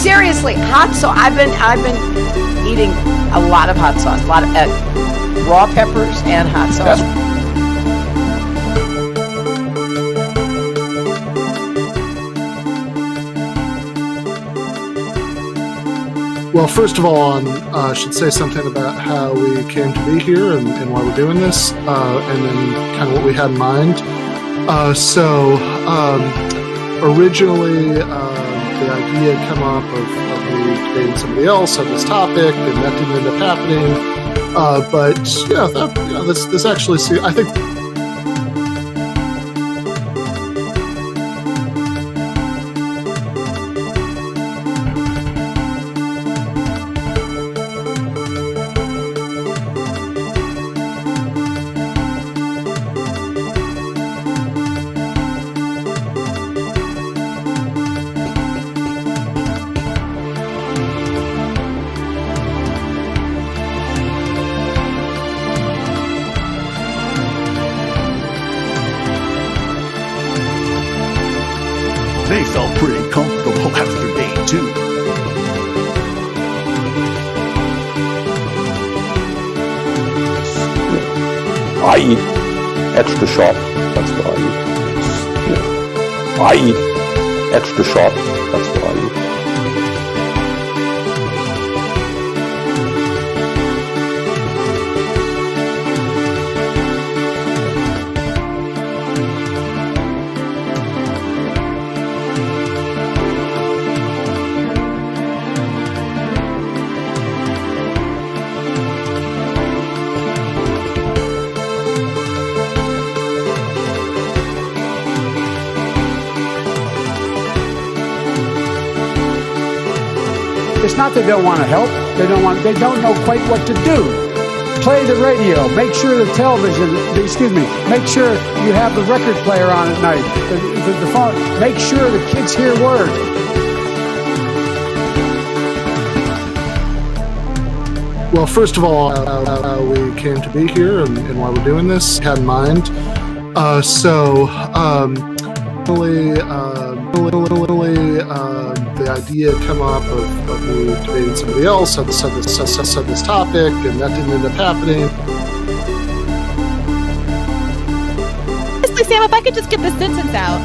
seriously, hot sauce. I've been eating a lot of hot sauce, a lot of raw peppers and hot sauce. Well, first of all, I should say something about how we came to be here and why we're doing this, and then kind of what we had in mind. Originally, the idea had come up of me debating somebody else on this topic, and that didn't end up happening. This actually, I think. They felt pretty comfortable after day 2. I eat extra sharp, that's what I eat. I eat extra sharp, that's what I eat. It's not that they don't want to help. They don't know quite what to do. Play the radio. Make sure the television, make sure you have the record player on at night. The phone. Make sure the kids hear word. Well, first of all, how we came to be here and why we're doing this had in mind. The idea had come up of me debating somebody else on this topic, and that didn't end up happening. Honestly, Sam, if I could just get this sentence out.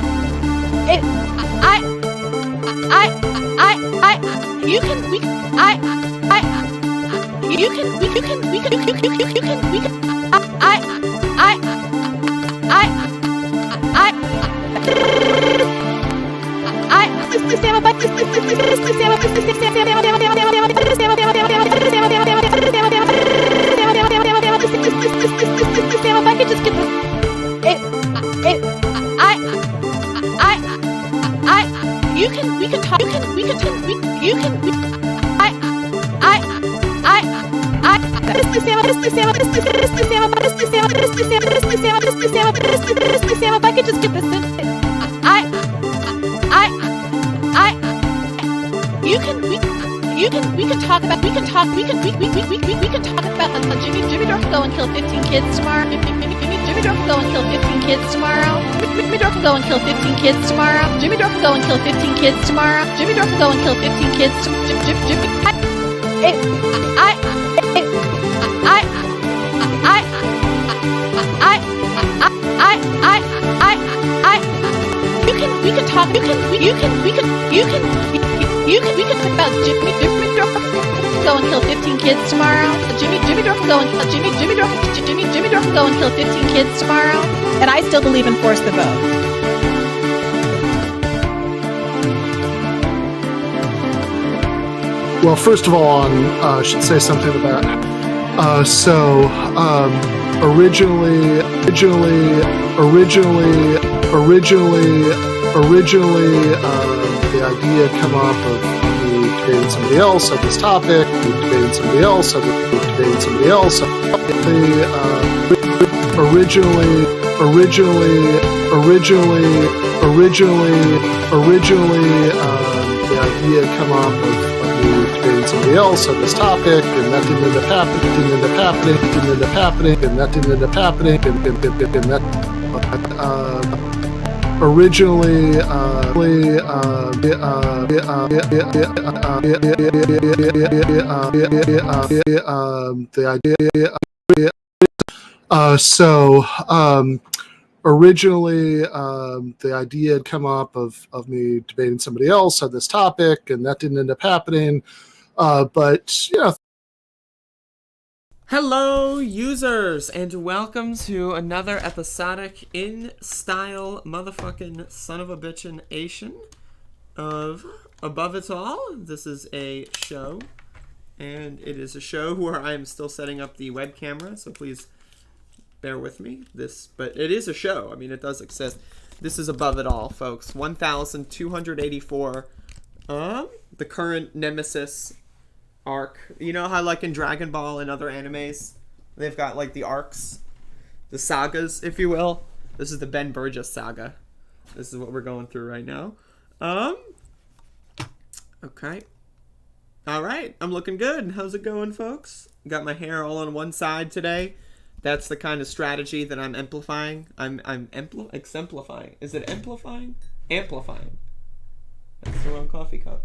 Jimmy Dorf will go and kill 15 kids tomorrow. Jimmy Dorf will go and kill 15 kids tomorrow. Jimmy Dorf will go and kill 15 kids tomorrow. Jimmy Dorf will go and kill 15 kids tomorrow. Jimmy Dorf will go and kill 15 kids. We can talk about Jimmy Dorf go and kill 15 kids tomorrow. Jimmy Dorf will go and Jimmy Dorf will go and kill 15 kids tomorrow. And I still believe in force the vote. Well, first of all, I should say something about. Originally, the idea had come up of me debating somebody else on this topic, debating somebody else. The idea had come up of me debating somebody else on this topic, and that didn't end up happening. originally the idea originally the idea had come up of me debating somebody else on this topic, and that didn't end up happening, but Hello, users, and welcome to another episodic in-style motherfucking son of a bitchin' of Above It All. This is a show, and it is a show where I am still setting up the web camera, so please bear with me. But it is a show. I mean, it does exist. This is Above It All, folks. 1284. The current Nemesis arc. You know how, like, in Dragon Ball and other animes, they've got, like, the arcs, the sagas, if you will. This is the Ben Burgis saga. This is what we're going through right now. Okay. Alright, I'm looking good. How's it going, folks? Got my hair all on one side today. That's the kind of strategy that I'm amplifying. I'm exemplifying. Is it amplifying? Amplifying. That's the wrong coffee cup.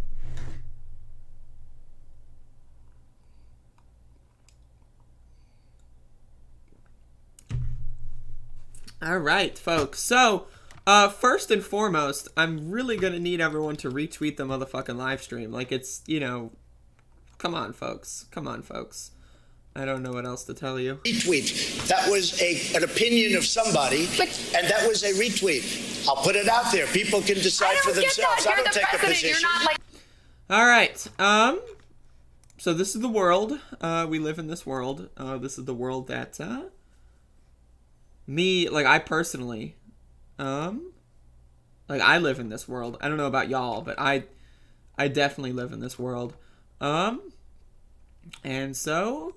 All right, folks. So, first and foremost, I'm really going to need everyone to retweet the motherfucking live stream. Like, it's, you know, come on, folks. Come on, folks. I don't know what else to tell you. Retweet. That was an opinion of somebody, and that was a retweet. I'll put it out there. People can decide for themselves. I don't take a position. All right. So this is the world. We live in this world. This is the world that, I personally, I live in this world. I don't know about y'all, but I definitely live in this world. And so,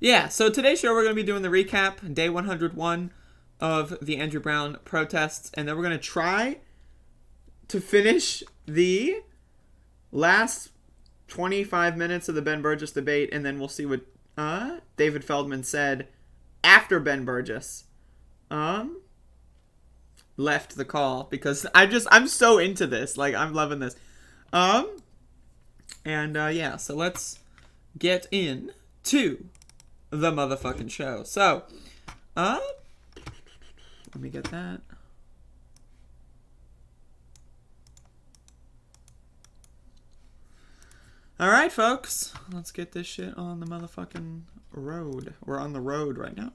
yeah, so today's show we're going to be doing the recap, day 101 of the Andrew Brown protests, and then we're going to try to finish the last 25 minutes of the Ben Burgis debate, and then we'll see what David Feldman said after Ben Burgis left the call, because I'm so into this. Like, I'm loving this. Yeah, so let's get into the motherfucking show. So, let me get that. Alright, folks. Let's get this shit on the motherfucking road. We're on the road right now.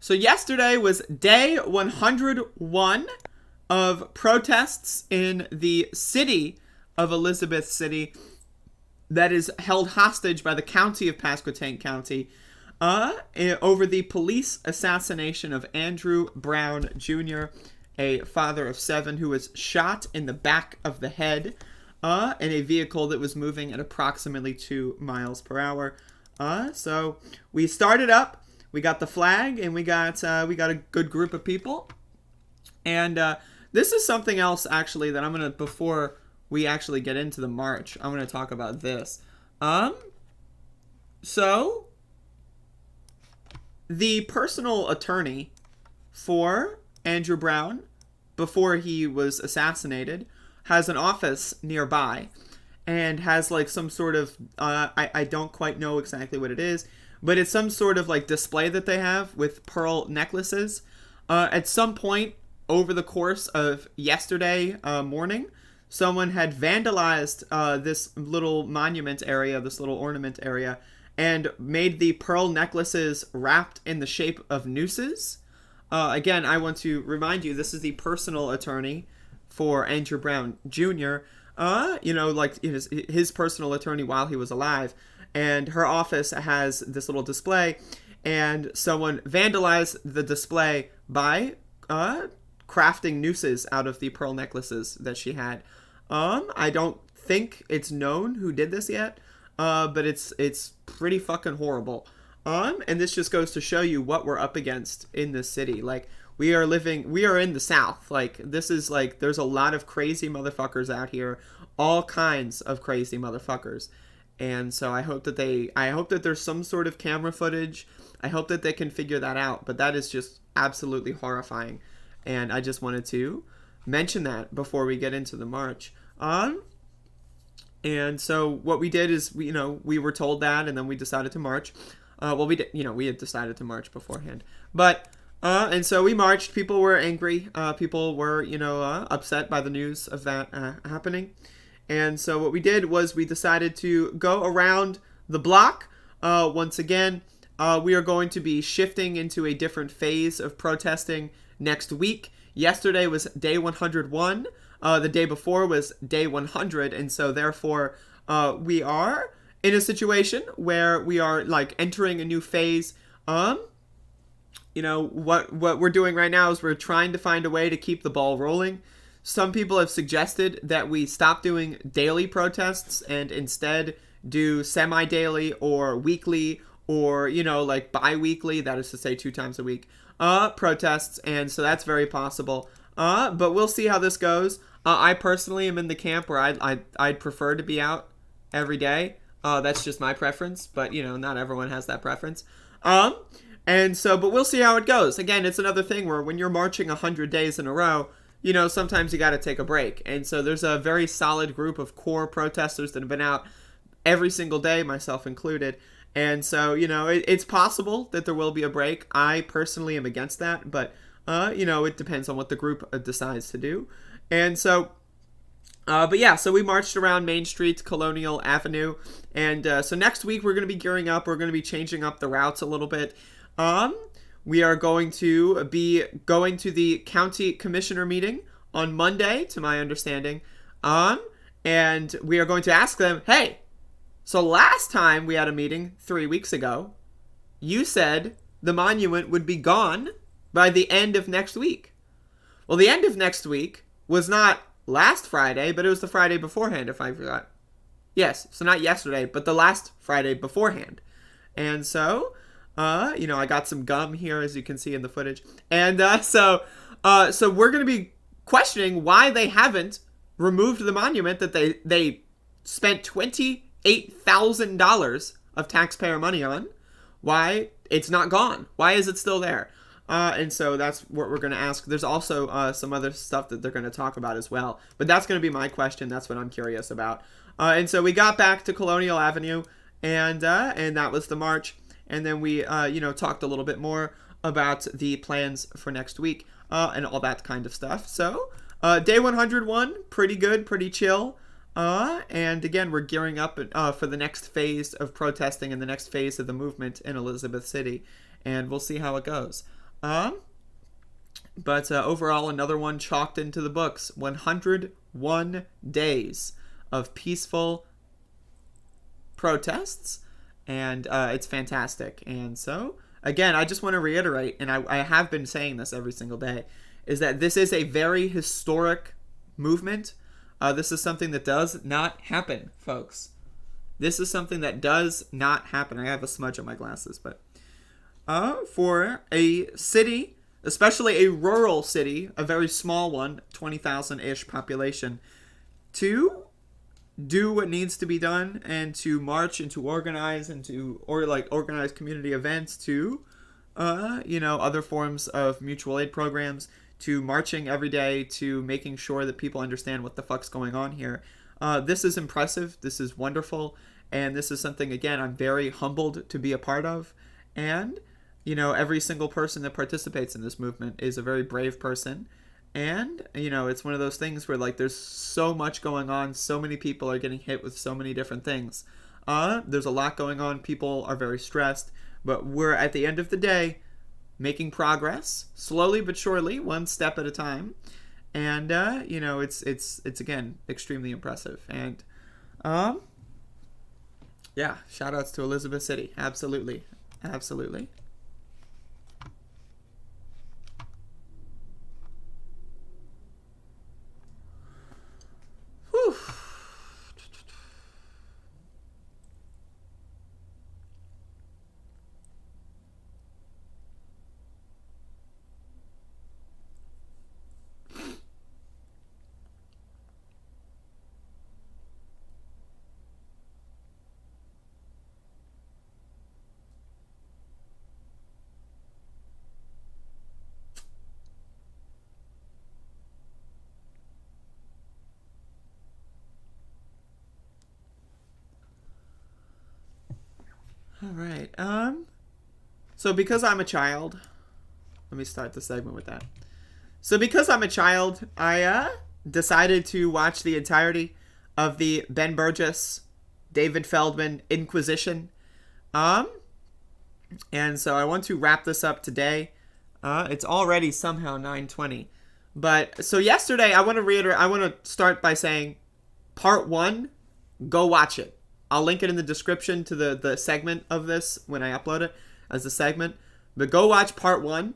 So yesterday was day 101 of protests in the city of Elizabeth City that is held hostage by the county of Pasquotank County over the police assassination of Andrew Brown Jr., a father of 7 who was shot in the back of the head in a vehicle that was moving at approximately 2 miles per hour. So we started up. We got the flag, and we got a good group of people. And this is something else, actually, that I'm gonna, before we actually get into the march, I'm gonna talk about this. So the personal attorney for Andrew Brown, before he was assassinated, has an office nearby, and has like some sort of I don't quite know exactly what it is, but it's some sort of like display that they have with pearl necklaces. At some point over the course of yesterday morning, someone had vandalized this little monument area, this little ornament area, and made the pearl necklaces wrapped in the shape of nooses. Again, I want to remind you, this is the personal attorney for Andrew Brown Jr., his personal attorney while he was alive. And her office has this little display, and someone vandalized the display by crafting nooses out of the pearl necklaces that she had. I don't think it's known who did this yet, but it's pretty fucking horrible. And this just goes to show you what we're up against in this city. Like, we are in the South. Like, this is like, there's a lot of crazy motherfuckers out here, all kinds of crazy motherfuckers. And so I hope that there's some sort of camera footage. I hope that they can figure that out, but that is just absolutely horrifying. And I just wanted to mention that before we get into the march. And so what we did is, we were told that, and then we decided to march. We had decided to march beforehand. But, and so we marched. People were angry. People were, upset by the news of that happening. And so what we did was we decided to go around the block. Once again, we are going to be shifting into a different phase of protesting next week. Yesterday was day 101. The day before was day 100. And so therefore, we are in a situation where we are like entering a new phase. What we're doing right now is we're trying to find a way to keep the ball rolling. Some people have suggested that we stop doing daily protests and instead do semi-daily or weekly or, like bi-weekly, that is to say 2 times a week, protests. And so that's very possible. But we'll see how this goes. I personally am in the camp where I'd prefer to be out every day. That's just my preference, but, not everyone has that preference. And so, but we'll see how it goes. Again, it's another thing where when you're marching 100 days in a row, sometimes you got to take a break. And so there's a very solid group of core protesters that have been out every single day, myself included. And so, it's possible that there will be a break. I personally am against that, but, it depends on what the group decides to do. And so, so we marched around Main Street, Colonial Avenue. And so next week we're going to be gearing up. We're going to be changing up the routes a little bit. We are going to be going to the county commissioner meeting on Monday, to my understanding. And we are going to ask them, hey, so last time we had a meeting 3 weeks ago, you said the monument would be gone by the end of next week. Well, the end of next week was not last Friday, but it was the Friday beforehand, if I forgot. Yes, so not yesterday, but the last Friday beforehand. And so, I got some gum here, as you can see in the footage. And so we're going to be questioning why they haven't removed the monument that they spent $28,000 of taxpayer money on. Why it's not gone? Why is it still there? And so that's what we're going to ask. There's also some other stuff that they're going to talk about as well. But that's going to be my question. That's what I'm curious about. And so we got back to Colonial Avenue, and that was the march. And then we, talked a little bit more about the plans for next week and all that kind of stuff. So day 101, pretty good, pretty chill. And again, we're gearing up for the next phase of protesting and the next phase of the movement in Elizabeth City. And we'll see how it goes. But overall, another one chalked into the books. 101 days of peaceful protests. And it's fantastic. And so, again, I just want to reiterate, and I have been saying this every single day, is that this is a very historic movement. This is something that does not happen, folks. This is something that does not happen. I have a smudge on my glasses, but for a city, especially a rural city, a very small one, 20,000-ish population, to do what needs to be done and to march and to organize and to organize community events, to other forms of mutual aid programs, to marching every day, to making sure that people understand what the fuck's going on here. This is impressive. This is wonderful. And this is something, again, I'm very humbled to be a part of. And, every single person that participates in this movement is a very brave person. And, it's one of those things where, there's so much going on. So many people are getting hit with so many different things. There's a lot going on. People are very stressed. But we're, at the end of the day, making progress, slowly but surely, one step at a time. And, it's again, extremely impressive. And, yeah, shout outs to Elizabeth City. Absolutely. Absolutely. Whew. All right. So because I'm a child, let me start the segment with that. So because I'm a child, I decided to watch the entirety of the Ben Burgis, David Feldman Inquisition. And so I want to wrap this up today. It's already somehow 9:20. But so yesterday, I want to reiterate. I want to start by saying, part 1, go watch it. I'll link it in the description to the segment of this when I upload it as a segment. But go watch part 1,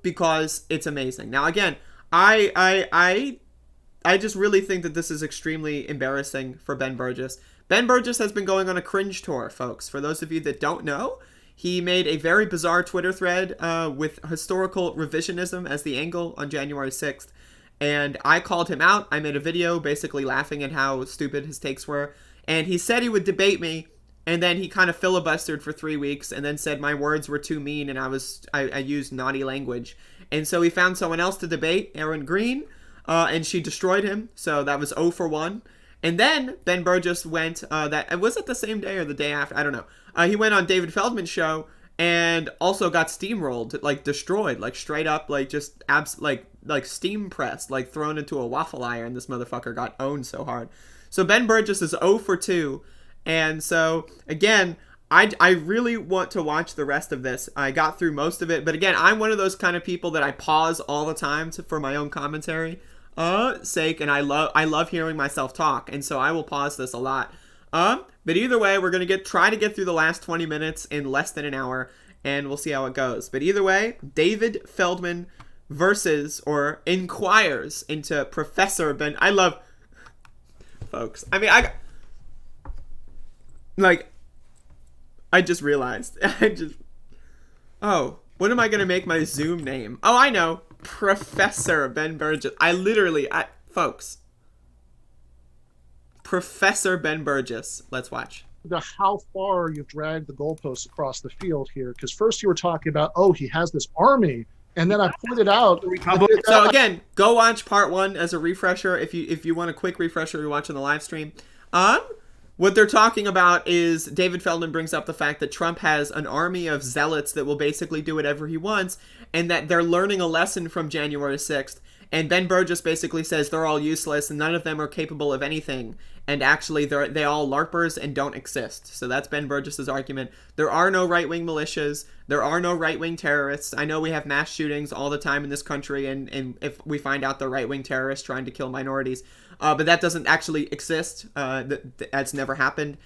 because it's amazing. Now again, I just really think that this is extremely embarrassing for Ben Burgis. Ben Burgis has been going on a cringe tour, folks. For those of you that don't know, he made a very bizarre Twitter thread with historical revisionism as the angle on January 6th. And I called him out. I made a video basically laughing at how stupid his takes were. And he said he would debate me. And then he kind of filibustered for 3 weeks and then said my words were too mean and I used naughty language. And so he found someone else to debate, Erin Green, and she destroyed him. So that was 0 for 1. And then Ben Burgis went, was it the same day or the day after? I don't know. He went on David Feldman's show and also got steamrolled, like destroyed, like straight up, like just like steam pressed, like thrown into a waffle iron. This motherfucker got owned so hard. So Ben Burgis is 0 for 2. And so, again, I really want to watch the rest of this. I got through most of it. But again, I'm one of those kind of people that I pause all the time for my own commentary sake. And I love hearing myself talk. And so I will pause this a lot. But either way, we're going to try to get through the last 20 minutes in less than an hour. And we'll see how it goes. But either way, David Feldman versus or inquires into Professor Ben. I love... Folks, I mean, I just realized. Oh, what am I going to make my Zoom name? Oh, I know. Professor Ben Burgis. Folks. Professor Ben Burgis. Let's watch. How far you've dragged the goalposts across the field here. Because first you were talking about, he has this army. And then I pointed out... So again, go watch part 1 as a refresher. If you want a quick refresher, you're watching the live stream. What they're talking about is David Feldman brings up the fact that Trump has an army of zealots that will basically do whatever he wants, and that they're learning a lesson from January 6th. And Ben Burgis basically says they're all useless and none of them are capable of anything. And actually, they all LARPers and don't exist. So that's Ben Burgis's argument. There are no right-wing militias. There are no right-wing terrorists. I know we have mass shootings all the time in this country, and if we find out they're right-wing terrorists trying to kill minorities. But that doesn't actually exist. That's never happened.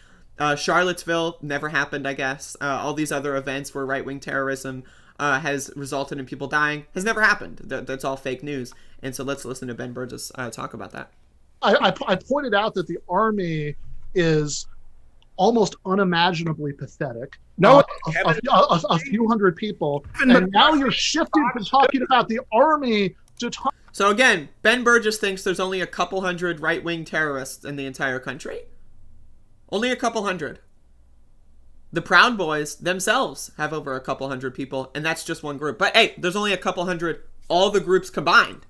Charlottesville never happened, I guess. All these other events where right-wing terrorism has resulted in people dying has never happened. That's all fake news. And so let's listen to Ben Burgis talk about that. I pointed out that the army is almost unimaginably pathetic. No, a few hundred people. And now you're shifting from talking about the army to talk. So again, Ben Burgis thinks there's only a couple hundred right-wing terrorists in the entire country. Only a couple hundred. The Proud Boys themselves have over a couple hundred people, and that's just one group. But hey, there's only a couple hundred, all the groups combined.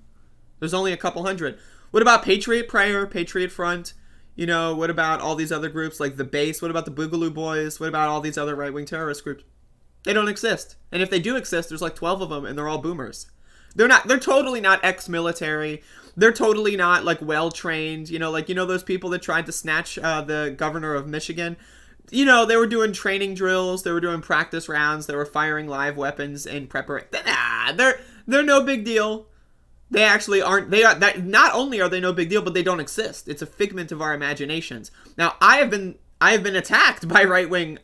There's only a couple hundred. What about Patriot Prayer, Patriot Front? You know, what about all these other groups like the Base? What about the Boogaloo Boys? What about all these other right-wing terrorist groups? They don't exist. And if they do exist, there's like 12 of them, and they're all boomers. They're totally not ex-military. They're totally not like well-trained. Those people that tried to snatch the governor of Michigan. They were doing training drills. They were doing practice rounds. They were firing live weapons in preparation. They're no big deal. They actually aren't. Not only are they no big deal, but they don't exist. It's a figment of our imaginations. Now, I have been attacked by right-wing,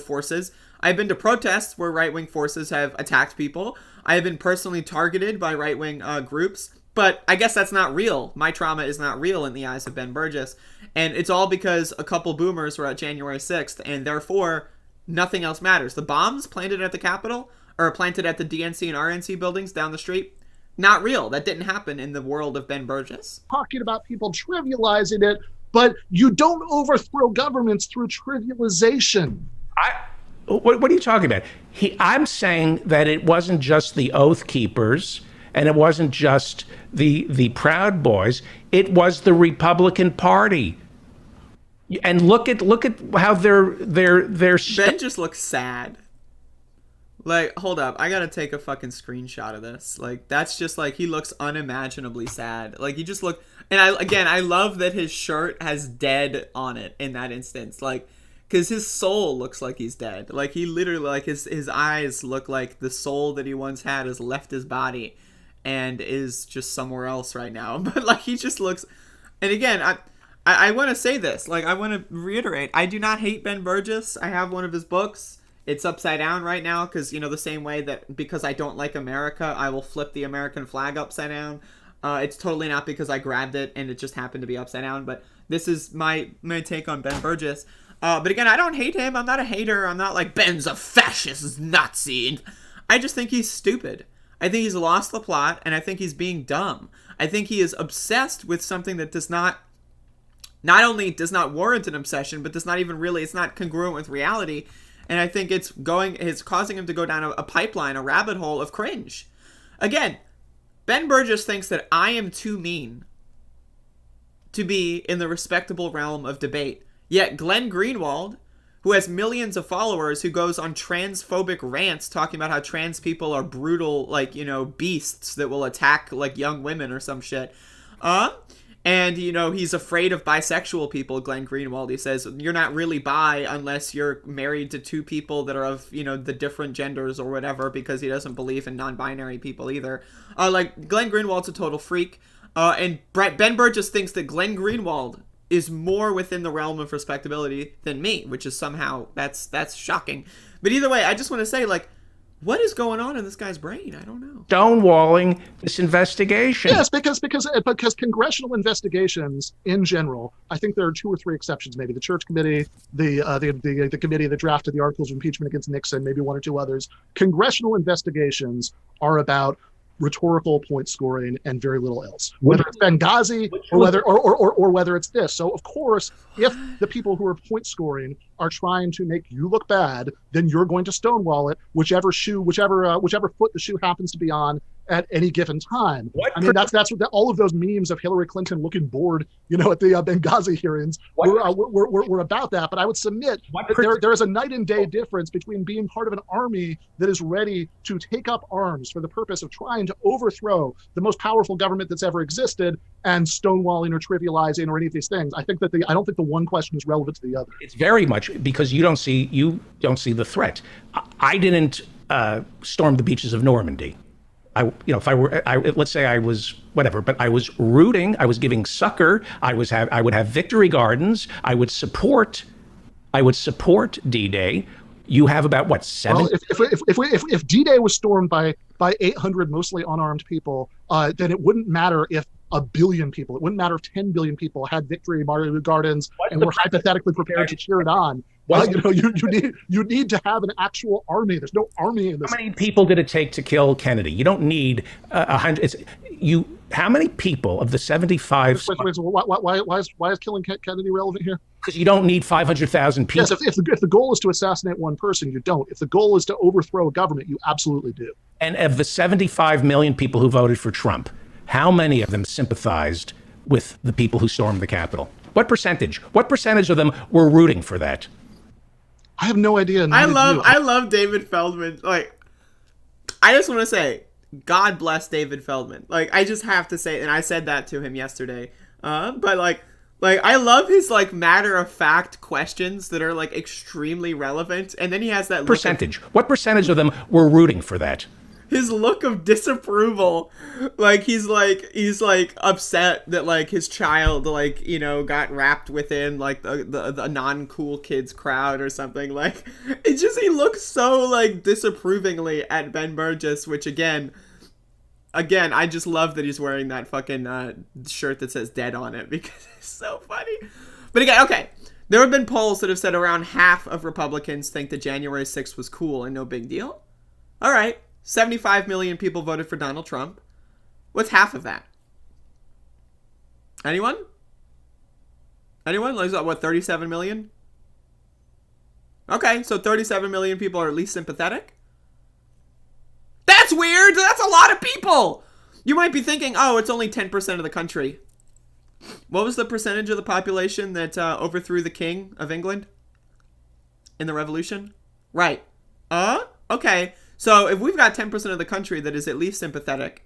forces. I've been to protests where right-wing forces have attacked people. I have been personally targeted by right-wing groups. But I guess that's not real. My trauma is not real in the eyes of Ben Burgis. And it's all because a couple boomers were at January 6th, and therefore, nothing else matters. The bombs planted at the Capitol, or planted at the DNC and RNC buildings down the street, not real. That didn't happen in the world of Ben Burgis. Talking about people trivializing it, but you don't overthrow governments through trivialization. What are you talking about? I'm saying that it wasn't just the Oath Keepers, and it wasn't just the Proud Boys. It was the Republican Party. And look at how they're Ben just looks sad. Like, hold up, I gotta take a fucking screenshot of this. Like, that's just like, he looks unimaginably sad. Like, he just look, and I love that his shirt has dead on it in that instance. Like, because his soul looks like he's dead. Like, he literally, like, his eyes look like the soul that he once had has left his body and is just somewhere else right now. But, like, he just looks, and again, I want to say this. Like, I want to reiterate, I do not hate Ben Burgis. I have one of his books. It's upside down right now because, you know, the same way that because I don't like America, I will flip the American flag upside down. It's totally not because I grabbed it and it just happened to be upside down. But this is my take on Ben Burgis. But again, I don't hate him. I'm not a hater. I'm not like, Ben's a fascist Nazi. I just think he's stupid. I think he's lost the plot, and I think he's being dumb. I think he is obsessed with something that not only does not warrant an obsession, but does not even really, it's not congruent with reality. And I think it's causing him to go down a pipeline, a rabbit hole of cringe. Again, Ben Burgis thinks that I am too mean to be in the respectable realm of debate. Yet Glenn Greenwald, who has millions of followers, who goes on transphobic rants talking about how trans people are brutal, like, you know, beasts that will attack, like, young women or some shit. And, you know, he's afraid of bisexual people, Glenn Greenwald. He says, you're not really bi unless you're married to two people that are of, you know, the different genders or whatever, because he doesn't believe in non-binary people either. Like, Glenn Greenwald's a total freak. And Ben Burgis thinks that Glenn Greenwald is more within the realm of respectability than me, which is somehow, that's shocking. But either way, I just want to say, like, what is going on in this guy's brain? I don't know. Stonewalling this investigation. Yes, because congressional investigations in general, I think there are 2 or 3 exceptions. Maybe the Church Committee, the committee that drafted the articles of impeachment against Nixon, maybe 1 or 2 others. Congressional investigations are about rhetorical point scoring and very little else. Whether it's Benghazi or whether it's this. So of course, if the people who are point scoring are trying to make you look bad, then you're going to stonewall it, whichever foot the shoe happens to be on at any given time. That's what all of those memes of Hillary Clinton looking bored, you know, at the Benghazi hearings were about that. But I would submit that there is a night and day difference between being part of an army that is ready to take up arms for the purpose of trying to overthrow the most powerful government that's ever existed and stonewalling or trivializing or any of these things. I don't think the one question is relevant to the other. It's very much because you don't see the threat. I didn't storm the beaches of Normandy. Let's say I was whatever, but I was rooting. I was giving succor. I would have victory gardens. I would support D-Day. You have about what, 7? Well, if D-Day was stormed by 800 mostly unarmed people, then it wouldn't matter if a billion people, it wouldn't matter if 10 billion people had victory gardens and were hypothetically prepared to cheer it on. You need to have an actual army. There's no army in this. How many people did it take to kill Kennedy? You don't need 100. How many people of the 75? Why is killing Kennedy relevant here? Because you don't need 500,000 people. Yes, if the goal is to assassinate one person, you don't. If the goal is to overthrow a government, you absolutely do. And of the 75 million people who voted for Trump, how many of them sympathized with the people who stormed the Capitol? What percentage? What percentage of them were rooting for that? I have no idea. I love David Feldman. Like, I just want to say, God bless David Feldman. Like, I just have to say, and I said that to him yesterday. But like I love his like matter of fact questions that are like extremely relevant, and then he has that percentage. What percentage of them were rooting for that? His look of disapproval, like he's upset that like his child like, you know, got wrapped within like the non-cool kids crowd or something. Like, it's just, he looks so like disapprovingly at Ben Burgis, which again I just love that he's wearing that fucking shirt that says dead on it, because it's so funny. But again, okay, there have been polls that have said around half of Republicans think that January 6th was cool and no big deal. All right. 75 million people voted for Donald Trump. What's half of that? Anyone? Like, what, 37 million? Okay, so 37 million people are at least sympathetic? That's weird! That's a lot of people! You might be thinking, oh, it's only 10% of the country. What was the percentage of the population that overthrew the king of England in the revolution? Right. Okay. So if we've got 10% of the country that is at least sympathetic,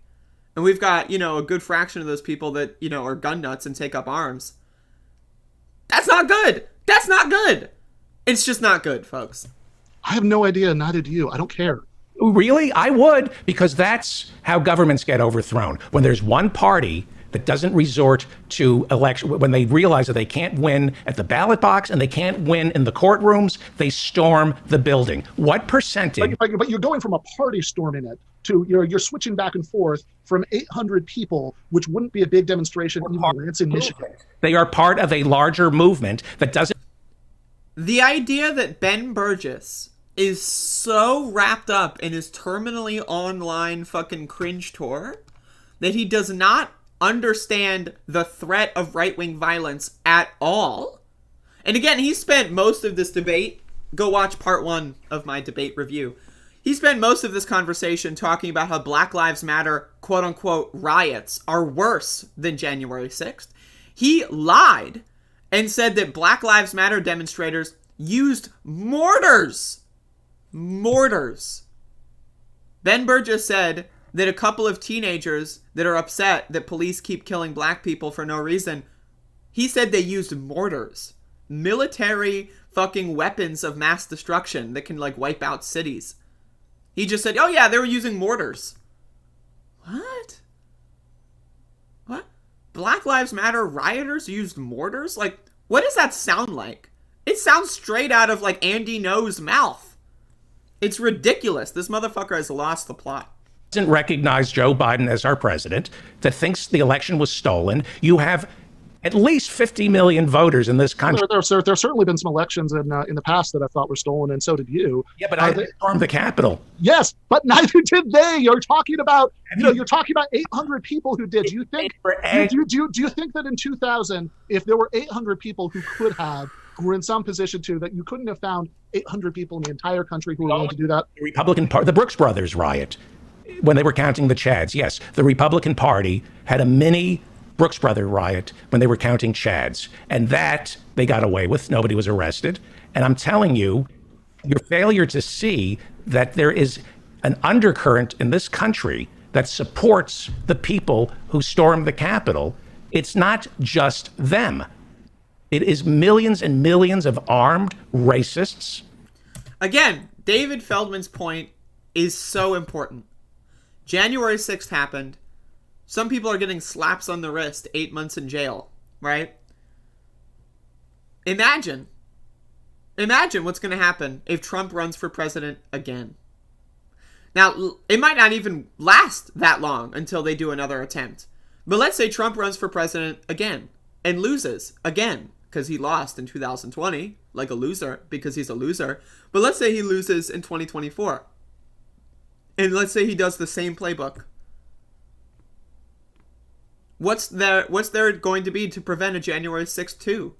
and we've got, a good fraction of those people that, are gun nuts and take up arms, that's not good. That's not good. It's just not good, folks. I have no idea. Neither do you. I don't care. Really? I would, because that's how governments get overthrown. When there's one party that doesn't resort to election, when they realize that they can't win at the ballot box and they can't win in the courtrooms, they storm the building. What percentage? But you're going from a party storming it to you're switching back and forth from 800 people, which wouldn't be a big demonstration in Lansing, Michigan. They are part of a larger movement that doesn't. The idea that Ben Burgis is so wrapped up in his terminally online fucking cringe tour that he does not understand the threat of right-wing violence at all. And again, he spent most of this debate, go watch part 1 of my debate review. He spent most of this conversation talking about how Black Lives Matter quote-unquote riots are worse than January 6th. He lied and said that Black Lives Matter demonstrators used mortars. Mortars. Ben Burgis said that a couple of teenagers that are upset that police keep killing black people for no reason, he said they used mortars. Military fucking weapons of mass destruction that can, wipe out cities. He just said, oh yeah, they were using mortars. What? What? Black Lives Matter rioters used mortars? What does that sound like? It sounds straight out of, Andy Ngo's mouth. It's ridiculous. This motherfucker has lost the plot. Doesn't recognize Joe Biden as our president, that thinks the election was stolen. You have at least 50 million voters in this country. There's certainly been some elections in the past that I thought were stolen, and so did you. Yeah, but I stormed the Capitol. Yes, but neither did they. You're talking about, you're talking about 800 people who did. Do you think that in 2000, if there were 800 people who could have, who were in some position to, that you couldn't have found 800 people in the entire country who were willing to do that? The Republican Party, the Brooks Brothers riot, when they were counting the Chads. Yes, the Republican Party had a mini Brooks Brother riot when they were counting Chads. And that they got away with. Nobody was arrested. And I'm telling you, your failure to see that there is an undercurrent in this country that supports the people who stormed the Capitol. It's not just them. It is millions and millions of armed racists. Again, David Feldman's point is so important. January 6th happened. Some people are getting slaps on the wrist, 8 months in jail, right? Imagine what's going to happen if Trump runs for president again. Now, it might not even last that long until they do another attempt. But let's say Trump runs for president again and loses again, because he lost in 2020, like a loser, because he's a loser. But let's say he loses in 2024. And let's say he does the same playbook. What's there going to be to prevent a January 6th 2?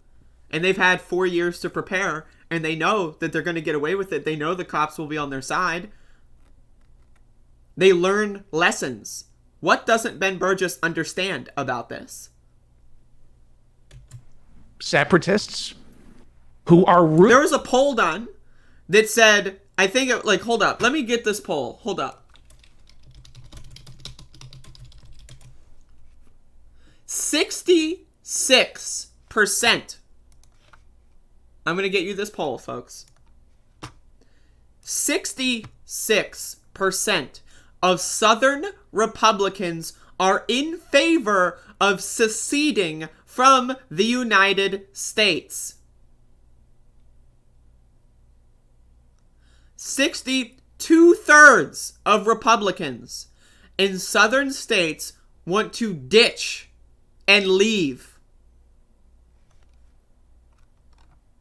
And they've had 4 years to prepare, and they know that they're going to get away with it. They know the cops will be on their side. They learn lessons. What doesn't Ben Burgis understand about this? Separatists who are there was a poll done that said, I think hold up, let me get this poll. Hold up. 66%. I'm going to get you this poll, folks. 66% of Southern Republicans are in favor of seceding from the United States. 2/3 of Republicans in southern states want to ditch and leave.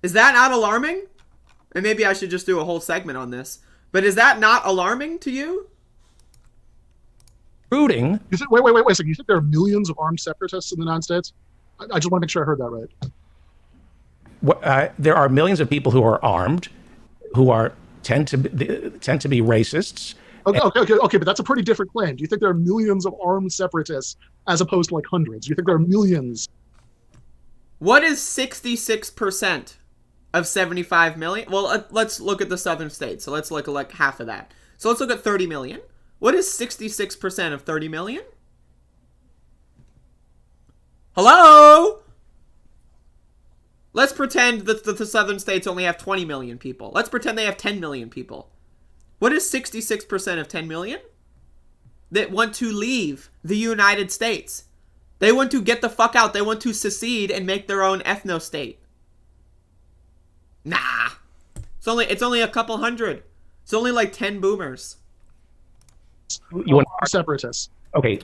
Is that not alarming? And maybe I should just do a whole segment on this. But is that not alarming to you? Wait a second. You think there are millions of armed separatists in the United States? I just want to make sure I heard that right. There are millions of people who are armed, who tend to be racists. Okay, but that's a pretty different claim. Do you think there are millions of armed separatists as opposed to hundreds? Do you think there are millions? What is 66% of 75 million? Well, let's look at the southern states. So let's look at like half of that. So let's look at 30 million. What is 66% of 30 million? Hello? Let's pretend that the southern states only have 20 million people. Let's pretend they have 10 million people. What is 66% of 10 million? That want to leave the United States. They want to get the fuck out. They want to secede and make their own ethno-state. Nah. It's only a couple hundred. It's only like 10 boomers. You want separatists? Okay.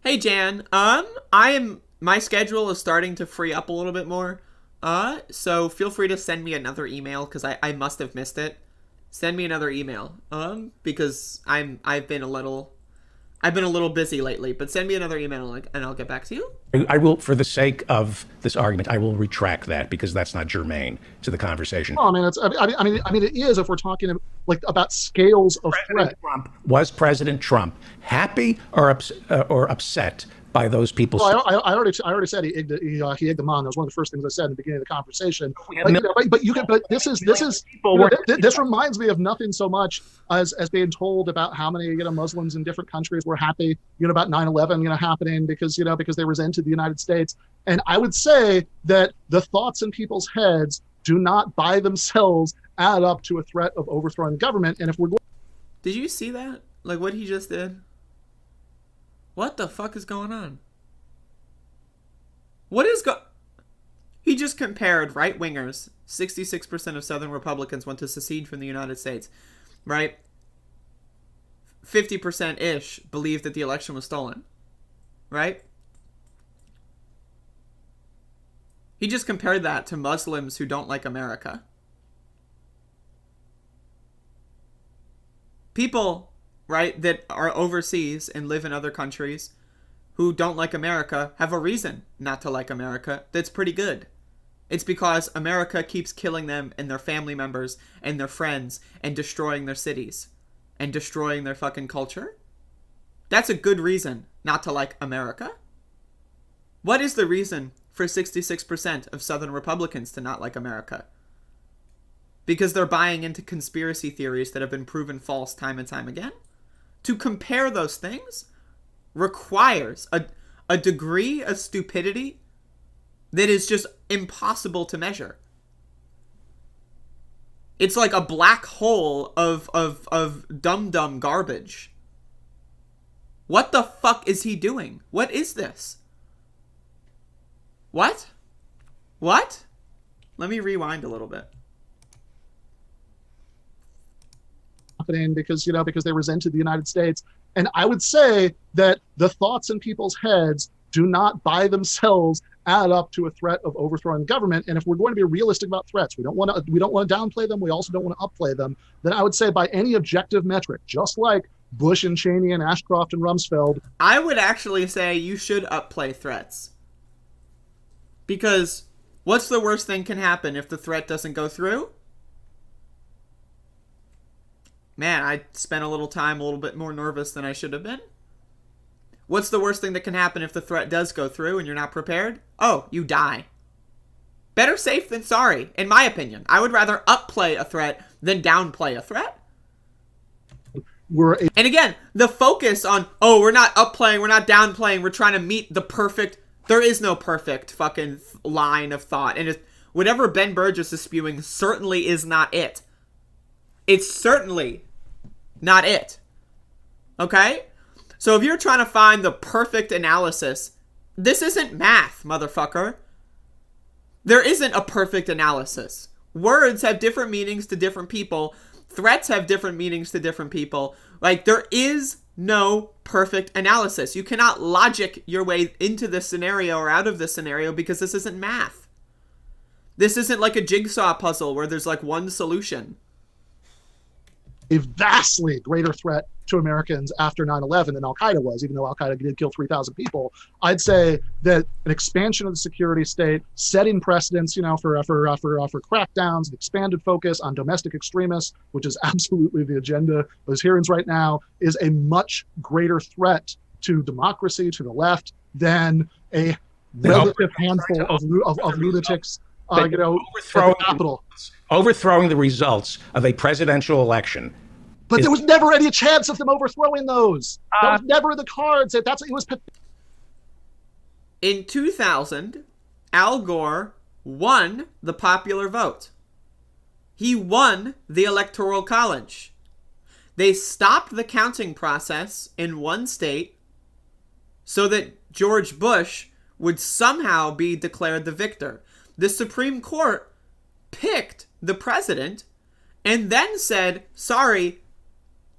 Hey Jan. My schedule is starting to free up a little bit more. So feel free to send me another email because I must have missed it. Send me another email. Because I've been a little busy lately, but send me another email and I'll get back to you. I will, for the sake of this argument, I will retract that because that's not germane to the conversation. Well, I mean, it is if we're talking about scales of threat. Was President Trump happy or upset by those people? Well, I already said he egged them on. That was one of the first things I said in the beginning of the conversation. This reminds me of nothing so much as being told about how many Muslims in different countries were happy about 9/11 happening because they resented the United States. And I would say that the thoughts in people's heads do not by themselves add up to a threat of overthrowing the government. And if we're Did you see that? Like what he just did? What the fuck is going on? He just compared right-wingers. 66% of Southern Republicans want to secede from the United States, right? 50%-ish believe that the election was stolen, right? He just compared that to Muslims who don't like America. People, right, that are overseas and live in other countries who don't like America have a reason not to like America that's pretty good. It's because America keeps killing them and their family members and their friends and destroying their cities and destroying their fucking culture. That's a good reason not to like America. What is the reason for 66% of Southern Republicans to not like America? Because they're buying into conspiracy theories that have been proven false time and time again? To compare those things requires a degree of stupidity that is just impossible to measure. It's like a black hole of dumb garbage. What the fuck is he doing? What is this? What? What? Let me rewind a little bit. Because they resented the United States. And I would say that the thoughts in people's heads do not by themselves add up to a threat of overthrowing the government. And if we're going to be realistic about threats, we don't want to downplay them. We also don't want to upplay them. Then I would say by any objective metric, just like Bush and Cheney and Ashcroft and Rumsfeld, I would actually say you should upplay threats. Because what's the worst thing can happen if the threat doesn't go through? Man, I spent a little time a little bit more nervous than I should have been. What's the worst thing that can happen if the threat does go through and you're not prepared? Oh, you die. Better safe than sorry, in my opinion. I would rather upplay a threat than downplay a threat. And again, the focus on, oh, we're not upplaying, we're not downplaying, we're trying to meet the perfect... There is no perfect fucking line of thought. And whatever Ben Burgis is spewing certainly is not it. It's certainly not it. Okay? So if you're trying to find the perfect analysis, this isn't math, motherfucker. There isn't a perfect analysis. Words have different meanings to different people. Threats have different meanings to different people. Like, there is no perfect analysis. You cannot logic your way into this scenario or out of this scenario because this isn't math. This isn't like a jigsaw puzzle where there's like one solution. A vastly greater threat to Americans after 9/11 than Al-Qaeda was, even though Al-Qaeda did kill 3,000 people. I'd say that an expansion of the security state, setting precedents, for crackdowns, an expanded focus on domestic extremists, which is absolutely the agenda of those hearings right now, is a much greater threat to democracy, to the left, than a relative handful of lunatics, at the Capitol. Overthrowing the results of a presidential election. But there was never any chance of them overthrowing those. That was never in the cards. It was. In 2000, Al Gore won the popular vote. He won the Electoral College. They stopped the counting process in one state so that George Bush would somehow be declared the victor. The Supreme Court picked the president and then said, sorry,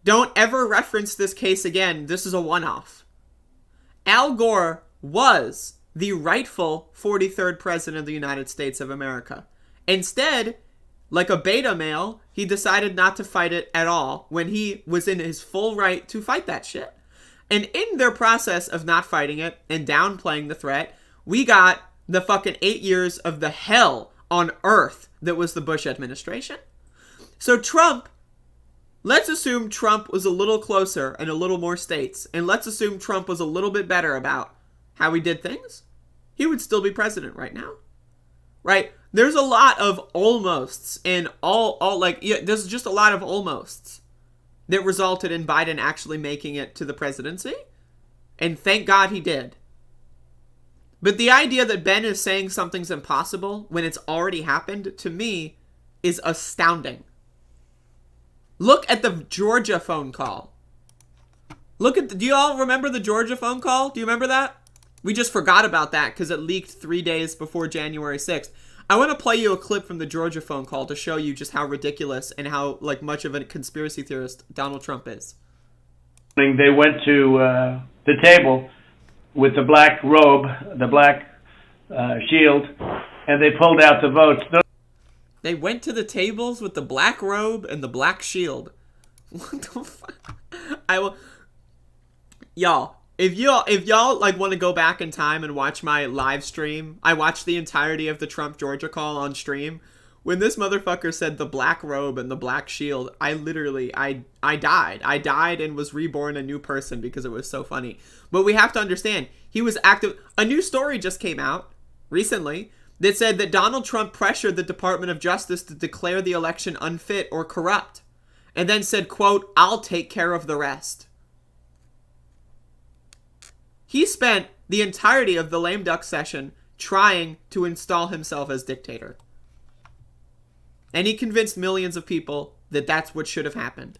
don't ever reference this case again. This is a one-off. Al Gore was the rightful 43rd president of the United States of America. Instead, like a beta male, he decided not to fight it at all when he was in his full right to fight that shit. And in their process of not fighting it and downplaying the threat, we got the fucking 8 years of the hell on earth that was the Bush administration. So Trump, let's assume Trump was a little closer and a little more states, and let's assume Trump was a little bit better about how he did things, he would still be president right now. Right? There's a lot of almosts in there's just a lot of almosts that resulted in Biden actually making it to the presidency. And thank God he did. But the idea that Ben is saying something's impossible when it's already happened, to me, is astounding. Look at the Georgia phone call. Do you all remember the Georgia phone call? Do you remember that? We just forgot about that because it leaked 3 days before January 6th. I want to play you a clip from the Georgia phone call to show you just how ridiculous and how much of a conspiracy theorist Donald Trump is. They went to the table with the black robe, the black shield, and they pulled out the votes. They went to the tables with the black robe and the black shield. What the fuck? Y'all, if y'all want to go back in time and watch my live stream, I watched the entirety of the Trump Georgia call on stream. When this motherfucker said the black robe and the black shield, I died. I died and was reborn a new person because it was so funny. But we have to understand, he was active. A new story just came out recently that said that Donald Trump pressured the Department of Justice to declare the election unfit or corrupt, and then said, quote, "I'll take care of the rest." He spent the entirety of the lame duck session trying to install himself as dictator. And he convinced millions of people that that's what should have happened.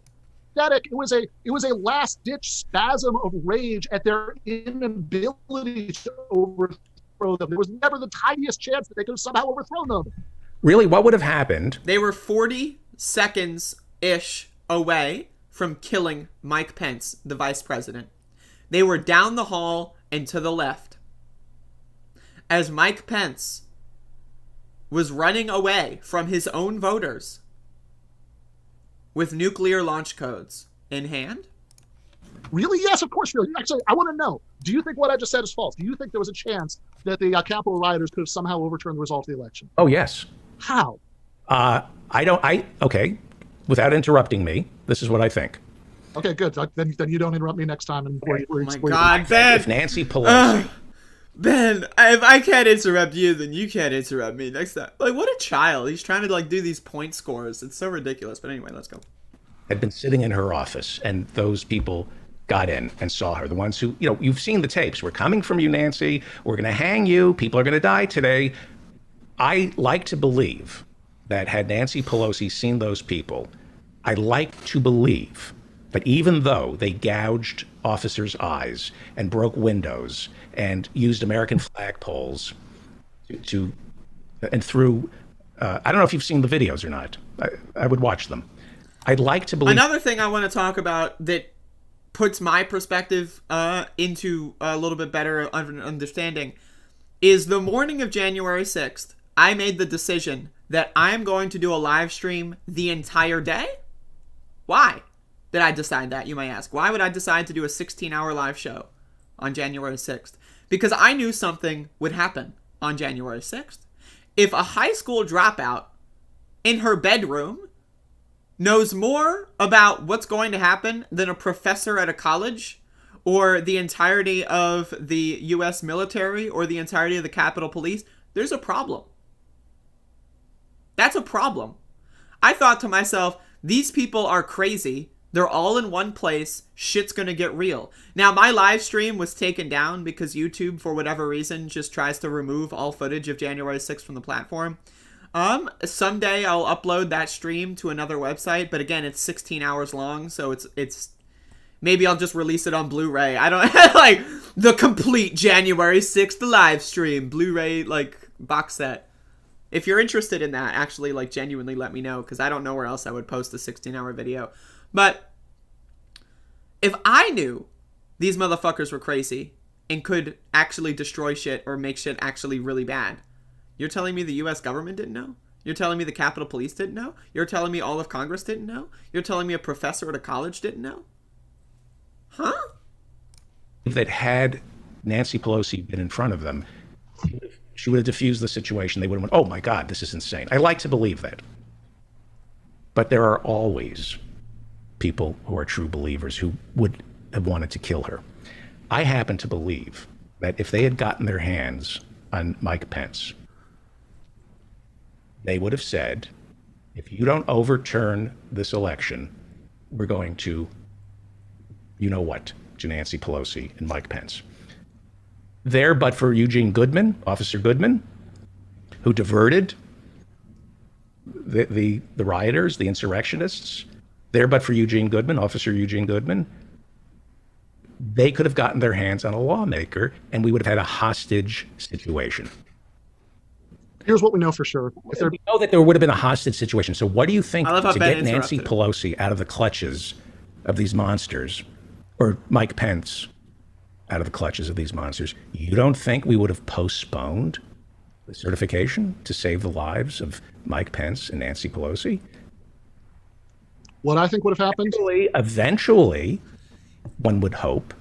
It was a last-ditch spasm of rage at their inability to overthrow them. There was never the tiniest chance that they could have somehow overthrown them. Really, what would have happened? They were 40 seconds-ish away from killing Mike Pence, the vice president. They were down the hall and to the left. As Mike Pence was running away from his own voters with nuclear launch codes in hand. Really? Yes, of course. Really. Actually, I want to know, do you think what I just said is false? Do you think there was a chance that the Capitol rioters could have somehow overturned the result of the election? Oh, yes. How? Okay, without interrupting me, this is what I think. Okay, good. Then you don't interrupt me next time. And God, Ben! If Nancy Pelosi... Ben, if I can't interrupt you, then you can't interrupt me next time. What a child. He's trying to, do these point scores. It's so ridiculous. But anyway, let's go. Had been sitting in her office, and those people got in and saw her. The ones who, you've seen the tapes. We're coming from you, Nancy. We're going to hang you. People are going to die today. I like to believe that had Nancy Pelosi seen those people, I like to believe that even though they gouged officers' eyes and broke windows and used American flag poles and threw, I don't know if you've seen the videos or not. I would watch them. I'd like to believe. Another thing I want to talk about that puts my perspective into a little bit better understanding is the morning of January 6th, I made the decision that I'm going to do a live stream the entire day. Why did I decide that, you may ask? Why would I decide to do a 16-hour live show on January 6th? Because I knew something would happen on January 6th. If a high school dropout in her bedroom knows more about what's going to happen than a professor at a college, or the entirety of the U.S. military or the entirety of the Capitol Police, there's a problem. That's a problem. I thought to myself, these people are crazy. They're all in one place. Shit's gonna get real. Now, my live stream was taken down because YouTube, for whatever reason, just tries to remove all footage of January 6th from the platform. Someday I'll upload that stream to another website, but again, it's 16 hours long, so it's maybe I'll just release it on Blu-ray. I don't like the complete January 6th live stream Blu-ray like box set. If you're interested in that, actually like genuinely let me know, because I don't know where else I would post a 16-hour video. But if I knew these motherfuckers were crazy and could actually destroy shit or make shit actually really bad, you're telling me the U.S. government didn't know? You're telling me the Capitol Police didn't know? You're telling me all of Congress didn't know? You're telling me a professor at a college didn't know? Huh? That had Nancy Pelosi been in front of them, she would have diffused the situation. They would have went, oh my God, this is insane. I like to believe that. But there are always people who are true believers who would have wanted to kill her. I happen to believe that if they had gotten their hands on Mike Pence, they would have said, if you don't overturn this election, we're going to, you know what, to Nancy Pelosi and Mike Pence. There, but for Eugene Goodman, Officer Goodman, who diverted the rioters, the insurrectionists, there, but for Eugene Goodman, Officer Eugene Goodman, they could have gotten their hands on a lawmaker, and we would have had a hostage situation. Here's what we know for sure. We know that there would have been a hostage situation. So what do you think to get Nancy Pelosi out of the clutches of these monsters, or Mike Pence out of the clutches of these monsters? You don't think we would have postponed the certification to save the lives of Mike Pence and Nancy Pelosi? What I think would have happened? Eventually, one would hope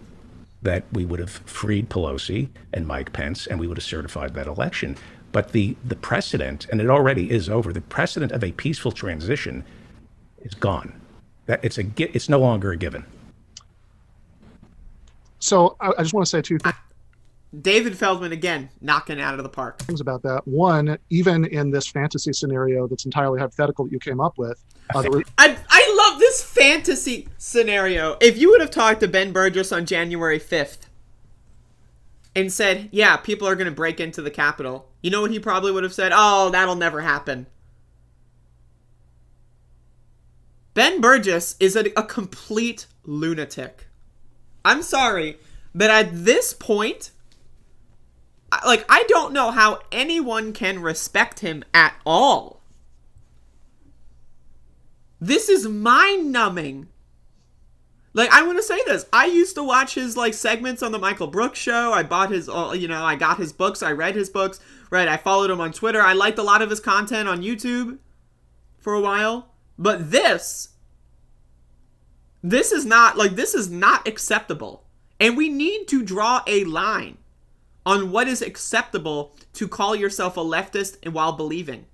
that we would have freed Pelosi and Mike Pence, and we would have certified that election. But the precedent, and it already is over, the precedent of a peaceful transition is gone. That it's no longer a given. So I just want to say two things. David Feldman, again, knocking it out of the park. Things about that. One, even in this fantasy scenario that's entirely hypothetical that you came up with. I love this fantasy scenario. If you would have talked to Ben Burgis on January 5th and said, yeah, people are going to break into the Capitol, you know what he probably would have said? Oh, that'll never happen. Ben Burgis is a complete lunatic. I'm sorry, but at this point, I don't know how anyone can respect him at all. This is mind-numbing. I want to say this. I used to watch his, segments on the Michael Brooks show. I bought his, I got his books. I read his books. Right, I followed him on Twitter. I liked a lot of his content on YouTube for a while. But this is not acceptable. And we need to draw a line on what is acceptable to call yourself a leftist and while believing.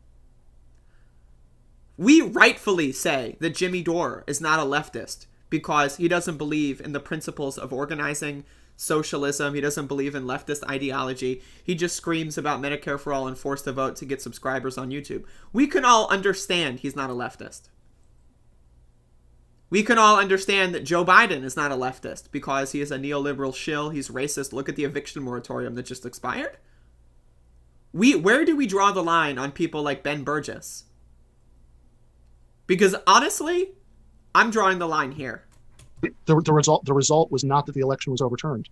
We rightfully say that Jimmy Dore is not a leftist because he doesn't believe in the principles of organizing, socialism. He doesn't believe in leftist ideology. He just screams about Medicare for all and force the vote to get subscribers on YouTube. We can all understand he's not a leftist. We can all understand that Joe Biden is not a leftist because he is a neoliberal shill. He's racist. Look at the eviction moratorium that just expired. Where do we draw the line on people like Ben Burgis? Because honestly, I'm drawing the line here. The result was not that the election was overturned.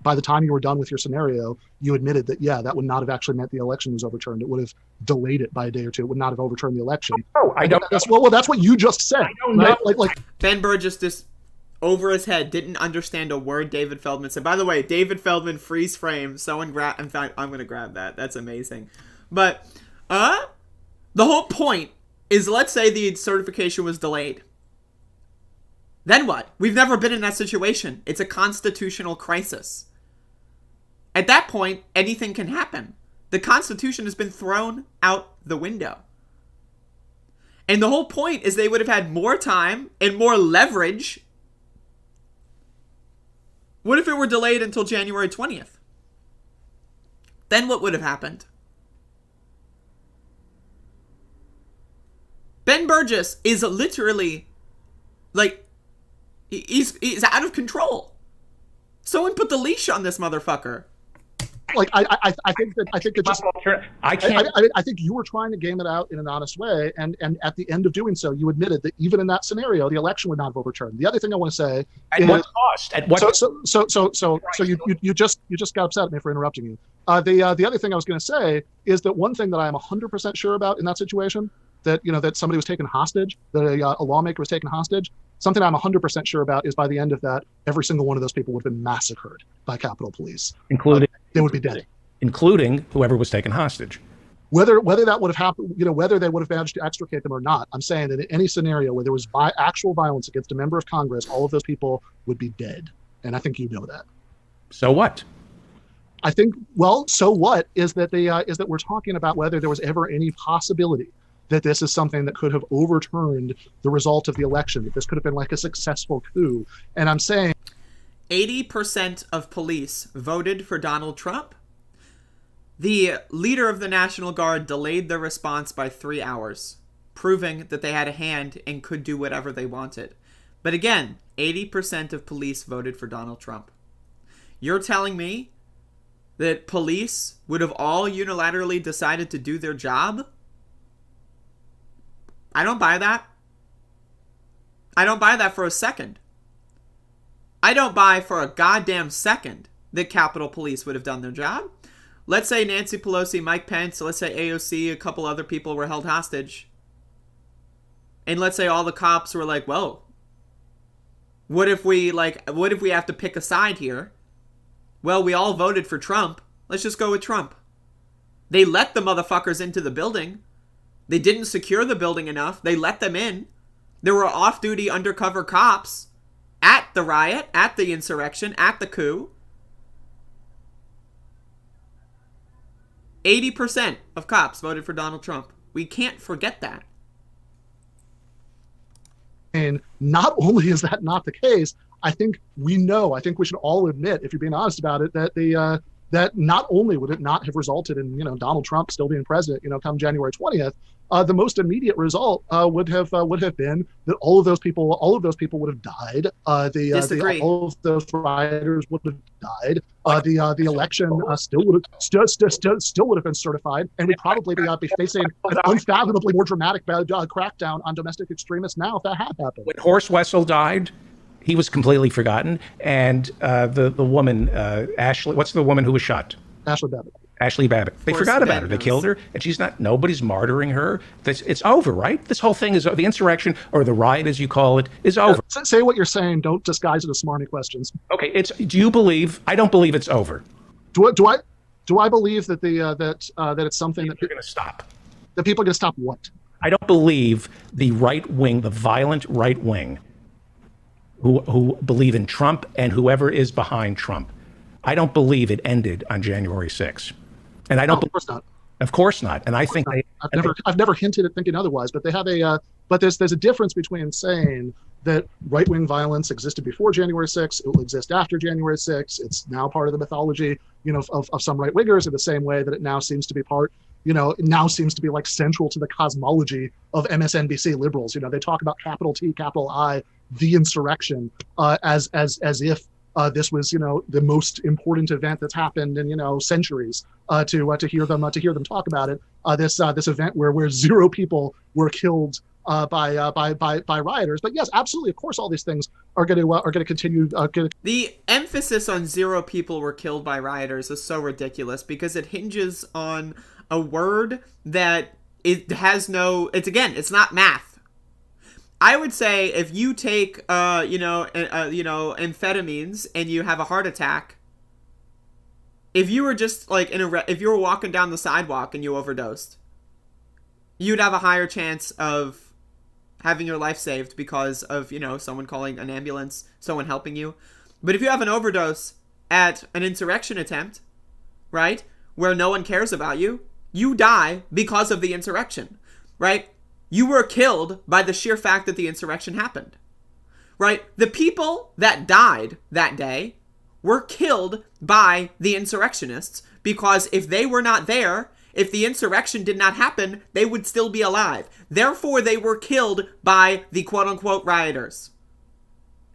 By the time you were done with your scenario, you admitted that, yeah, that would not have actually meant the election was overturned. It would have delayed it by a day or two. It would not have overturned the election. Oh, I don't. That's what you just said. I don't know. Right? Ben Burgis just over his head didn't understand a word David Feldman said. By the way, David Feldman freeze frame. Someone grab. In fact, I'm gonna grab that. That's amazing. But the whole point is, let's say the certification was delayed. Then what? We've never been in that situation. It's a constitutional crisis. At that point, anything can happen. The Constitution has been thrown out the window. And the whole point is they would have had more time and more leverage What if it were delayed until January 20th? Then what would have happened? Ben Burgis is literally, like, he's out of control. Someone put the leash on this motherfucker. Like I think it just I can't. I think you were trying to game it out in an honest way, and at the end of doing so, you admitted that even in that scenario, the election would not have overturned. The other thing I want to say At is, what cost? At what? so you just got upset at me for interrupting you. The other thing I was going to say is that one thing that I am 100% sure about in that situation, that that somebody was taken hostage, that a lawmaker was taken hostage. Something I'm 100% sure about is by the end of that, every single one of those people would have been massacred by Capitol Police, including they would be dead, including whoever was taken hostage. Whether that would have happened, whether they would have managed to extricate them or not, I'm saying that in any scenario where there was actual violence against a member of Congress, all of those people would be dead, and I think you know that. So what? I think, well, so what is that is that we're talking about whether there was ever any possibility that this is something that could have overturned the result of the election, that this could have been like a successful coup. And I'm saying 80% of police voted for Donald Trump. The leader of the National Guard delayed their response by 3 hours, proving that they had a hand and could do whatever they wanted. But again, 80% of police voted for Donald Trump. You're telling me that police would have all unilaterally decided to do their job? I don't buy that. I don't buy that for a second. I don't buy for a goddamn second that Capitol Police would have done their job. Let's say Nancy Pelosi, Mike Pence, let's say AOC, a couple other people were held hostage. And let's say all the cops were like, whoa, what if we have to pick a side here? Well, we all voted for Trump. Let's just go with Trump. They let the motherfuckers into the building. They didn't secure the building enough. They let them in. There were off-duty undercover cops at the riot, at the insurrection, at the coup. 80% of cops voted for Donald Trump. We can't forget that. And not only is that not the case, I think we should all admit, if you're being honest about it, that that not only would it not have resulted in Donald Trump still being president, come January 20th, the most immediate result would have been that all of those people would have died. All of those rioters would have died. The election still would have been certified, and we'd probably be facing an unfathomably more dramatic crackdown on domestic extremists now if that had happened. When Horst Wessel died, he was completely forgotten, and the woman Ashley, what's the woman who was shot? Ashley Babbitt. They forgot about her. They killed her, and nobody's martyring her. It's over, right? This whole thing is, the insurrection, or the riot as you call it, is over. Say what you're saying. Don't disguise it as smarmy questions. Okay, do you believe? I don't believe it's over. Do I believe that that it's something that people are going to stop? That people are going to stop what? I don't believe the right wing, the violent right wing, who believe in Trump and whoever is behind Trump. I don't believe it ended on January 6th. And I don't. Of course not. Of course not. And I think I've never hinted at thinking otherwise. But they have but there's a difference between saying that right-wing violence existed before January 6th, it will exist after January 6th. It's now part of the mythology, of some right-wingers, in the same way that it now seems to be it now seems to be like central to the cosmology of MSNBC liberals. They talk about capital T, capital I, the insurrection, as if this was, the most important event that's happened in, centuries. To hear them talk about it, this event where 0 people were killed by rioters. But yes, absolutely, of course, all these things are going to continue. The emphasis on 0 people were killed by rioters is so ridiculous because it hinges on a word that it's not math. I would say if you take, amphetamines and you have a heart attack, if you were just like if you were walking down the sidewalk and you overdosed, you'd have a higher chance of having your life saved because of, someone calling an ambulance, someone helping you. But if you have an overdose at an insurrection attempt, right, where no one cares about you, you die because of the insurrection, right? You were killed by the sheer fact that the insurrection happened, right? The people that died that day were killed by the insurrectionists, because if they were not there, if the insurrection did not happen, they would still be alive. Therefore, they were killed by the quote-unquote rioters.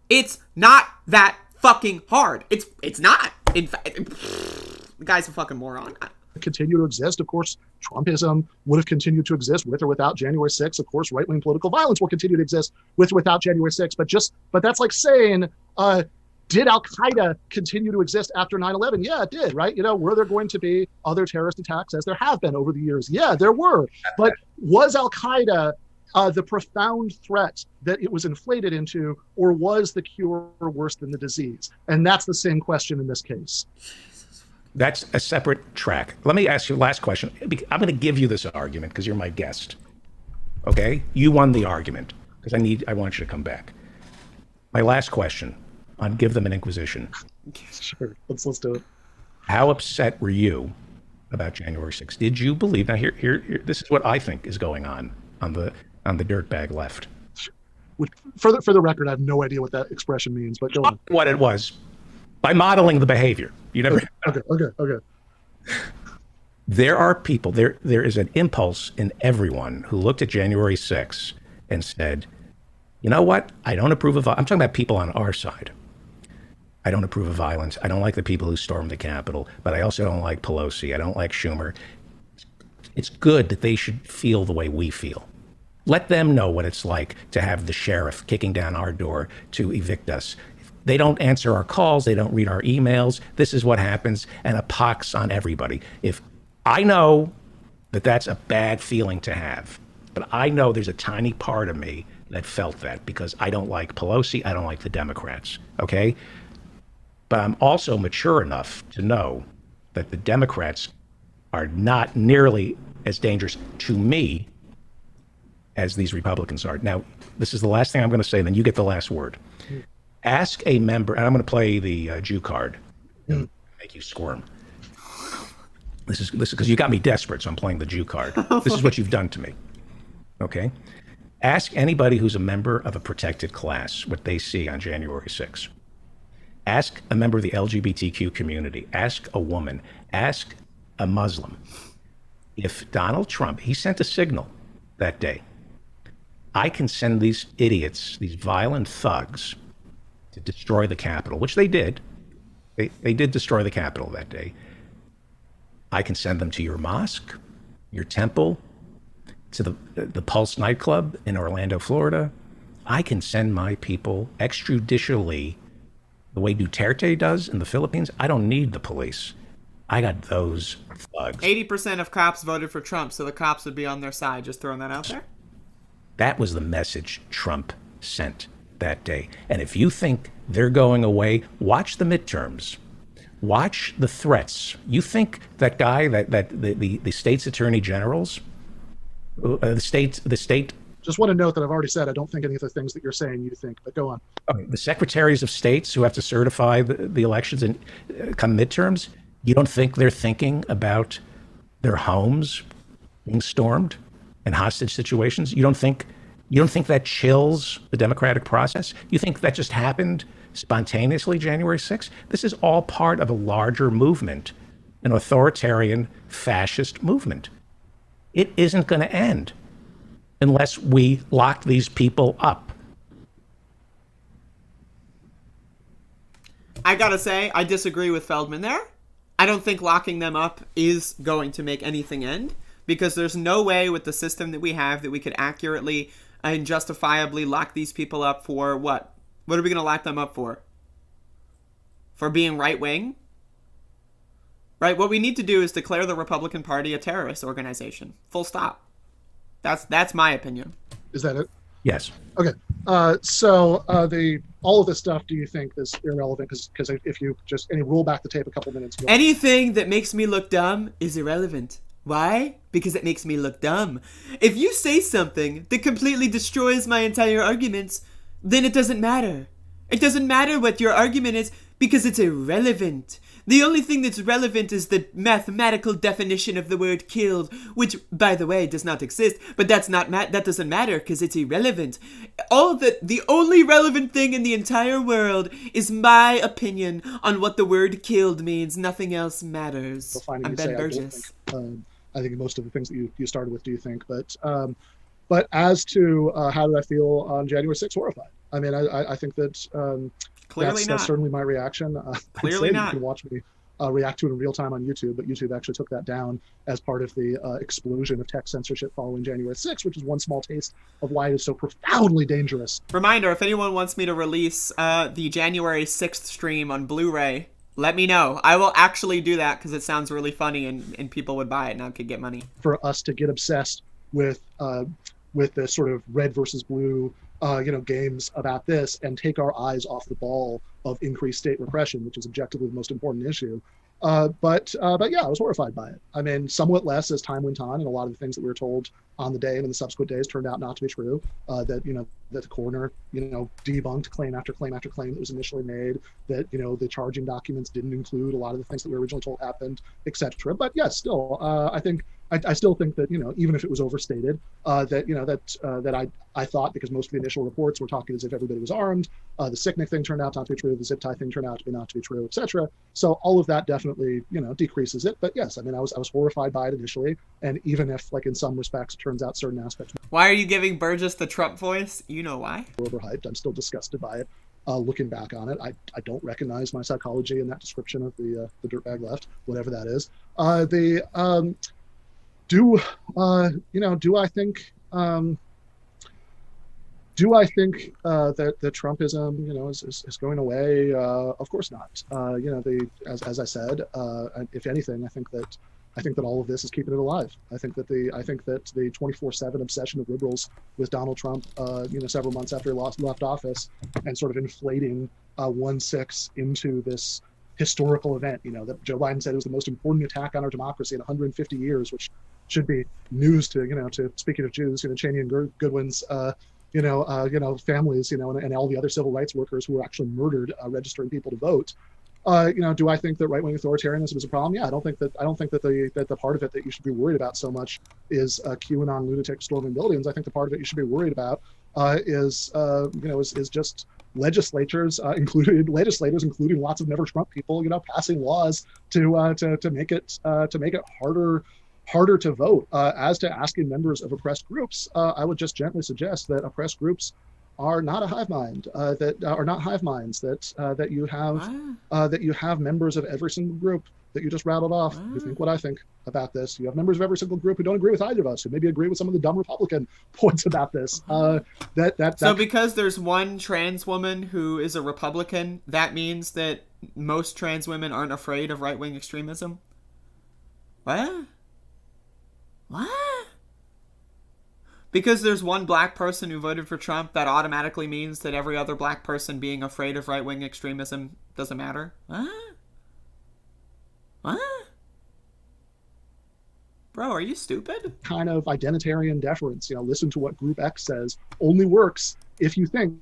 It's not that fucking hard. It's not. In fact, the guy's a fucking moron. Continue to exist. Of course, Trumpism would have continued to exist with or without January 6th. Of course, right-wing political violence will continue to exist with or without January 6th. But that's like saying, did Al-Qaeda continue to exist after 9/11? Yeah, it did, right? Were there going to be other terrorist attacks as there have been over the years? Yeah, there were. But was Al-Qaeda the profound threat that it was inflated into, or was the cure worse than the disease? And that's the same question in this case. That's a separate track. Let me ask you the last question. I'm going to give you this argument because you're my guest. Okay? You won the argument because I want you to come back. My last question on Give Them an Inquisition. Sure. Let's do it. How upset were you about January 6th? Did you believe? Now, here, this is what I think is going on the dirtbag left. For the record, I have no idea what that expression means, but go on. What it was. By modeling the behavior. You never. Okay. There are people, there is an impulse in everyone who looked at January 6th and said, you know what? I don't approve of, I'm talking about people on our side. I don't approve of violence. I don't like the people who stormed the Capitol, but I also don't like Pelosi. I don't like Schumer. It's good that they should feel the way we feel. Let them know what it's like to have the sheriff kicking down our door to evict us. They don't answer our calls. They don't read our emails. This is what happens, and a pox on everybody. If I know that that's a bad feeling to have, but I know there's a tiny part of me that felt that because I don't like Pelosi. I don't like the Democrats. Okay. But I'm also mature enough to know that the Democrats are not nearly as dangerous to me as these Republicans are. Now, this is the last thing I'm going to say, then you get the last word. Ask a member, and I'm going to play the Jew card and make you squirm. This is because you got me desperate, so I'm playing the Jew card. This is what you've done to me. Okay? Ask anybody who's a member of a protected class what they see on January 6th. Ask a member of the LGBTQ community. Ask a woman. Ask a Muslim. If Donald Trump, he sent a signal that day. I can send these idiots, these violent thugs, to destroy the Capitol, which they did. They did destroy the Capitol that day. I can send them to your mosque, your temple, to the Pulse nightclub in Orlando, Florida. I can send my people extrajudicially the way Duterte does in the Philippines. I don't need the police. I got those thugs. 80% of cops voted for Trump, so the cops would be on their side. Just throwing that out there. That was the message Trump sent that day. And if you think they're going away, watch the midterms. Watch the threats. You think that guy, that the state's attorney generals, the state. Just want to note that I've already said I don't think any of the things that you're saying you think, but go on. Okay, the secretaries of states who have to certify the elections and come midterms, you don't think they're thinking about their homes being stormed and hostage situations? You don't think that chills the democratic process? You think that just happened spontaneously January 6th? This is all part of a larger movement, an authoritarian fascist movement. It isn't going to end unless we lock these people up. I gotta say, I disagree with Feldman there. I don't think locking them up is going to make anything end, because there's no way with the system that we have that we could accurately and justifiably lock these people up for what? What are we going to lock them up for? For being right-wing? Right? What we need to do is declare the Republican Party a terrorist organization. Full stop. That's my opinion. Is that it? Yes. Okay. So all of this stuff, do you think is irrelevant? Because if you just roll back the tape a couple minutes. Anything that makes me look dumb is irrelevant. Why? Because it makes me look dumb. If you say something that completely destroys my entire arguments, then it doesn't matter. It doesn't matter what your argument is, Because it's irrelevant. The only thing that's relevant is the mathematical definition of the word killed, which, by the way, does not exist, but that doesn't matter because it's irrelevant. The only relevant thing in the entire world is my opinion on what the word killed means. Nothing else matters. I'm Ben Burgis. I think most of the things that you started with, do you think? But as to how did I feel on January 6th, horrified. I mean, I think that Clearly that's certainly my reaction. Clearly not. You can watch me react to it in real time on YouTube, but YouTube actually took that down as part of the explosion of tech censorship following January 6th, which is one small taste of why it is so profoundly dangerous. Reminder, if anyone wants me to release the January 6th stream on Blu-ray, let me know. I will actually do that because it sounds really funny and people would buy it and I could get money. For us to get obsessed with the sort of red versus blue games about this and take our eyes off the ball of increased state repression, which is objectively the most important issue. But yeah, I was horrified by it. I mean, somewhat less as time went on, and a lot of the things that we were told on the day and in the subsequent days turned out not to be true. That the coroner debunked claim after claim after claim that was initially made. That the charging documents didn't include a lot of the things that we were originally told happened, etc. But yes, still, I still think that even if it was overstated, that I thought, because most of the initial reports were talking as if everybody was armed, the Sicknick thing turned out not to be true, the zip tie thing turned out to be not to be true, etc. So all of that definitely decreases it. But yes, I mean I was horrified by it initially, and even if in some respects it turns out certain aspects. Why are you giving Burgess the Trump voice? You know why. Overhyped. I'm still disgusted by it. Looking back on it, I don't recognize my psychology in that description of the dirtbag left, whatever that is. Do I think that Trumpism is going away? Of course not. As I said, if anything, I think that all of this is keeping it alive. I think that the 24/7 obsession of liberals with Donald Trump, several months after he left office, and sort of inflating 1/6 into this historical event, that Joe Biden said it was the most important attack on our democracy in 150 years, which should be news to speaking of Jews, Cheney and Goodwin's, families, and all the other civil rights workers who were actually murdered registering people to vote. Do I think that right-wing authoritarianism is a problem? Yeah, I don't think that the part of it that you should be worried about so much is QAnon lunatic storming buildings. I think the part of it you should be worried about is just legislators, including lots of never Trump people, passing laws to make it harder to vote. As to asking members of oppressed groups, I would just gently suggest that oppressed groups are not a hive mind, that are not hive minds, that you have members of every single group that you just rattled off who think what I think about this. You have members of every single group who don't agree with either of us, who maybe agree with some of the dumb Republican points about this. So because there's one trans woman who is a Republican, that means that most trans women aren't afraid of right-wing extremism? What? Because there's one black person who voted for Trump, that automatically means that every other black person being afraid of right-wing extremism doesn't matter? What? Bro, are you stupid? Kind of identitarian deference, listen to what Group X says, only works if you think,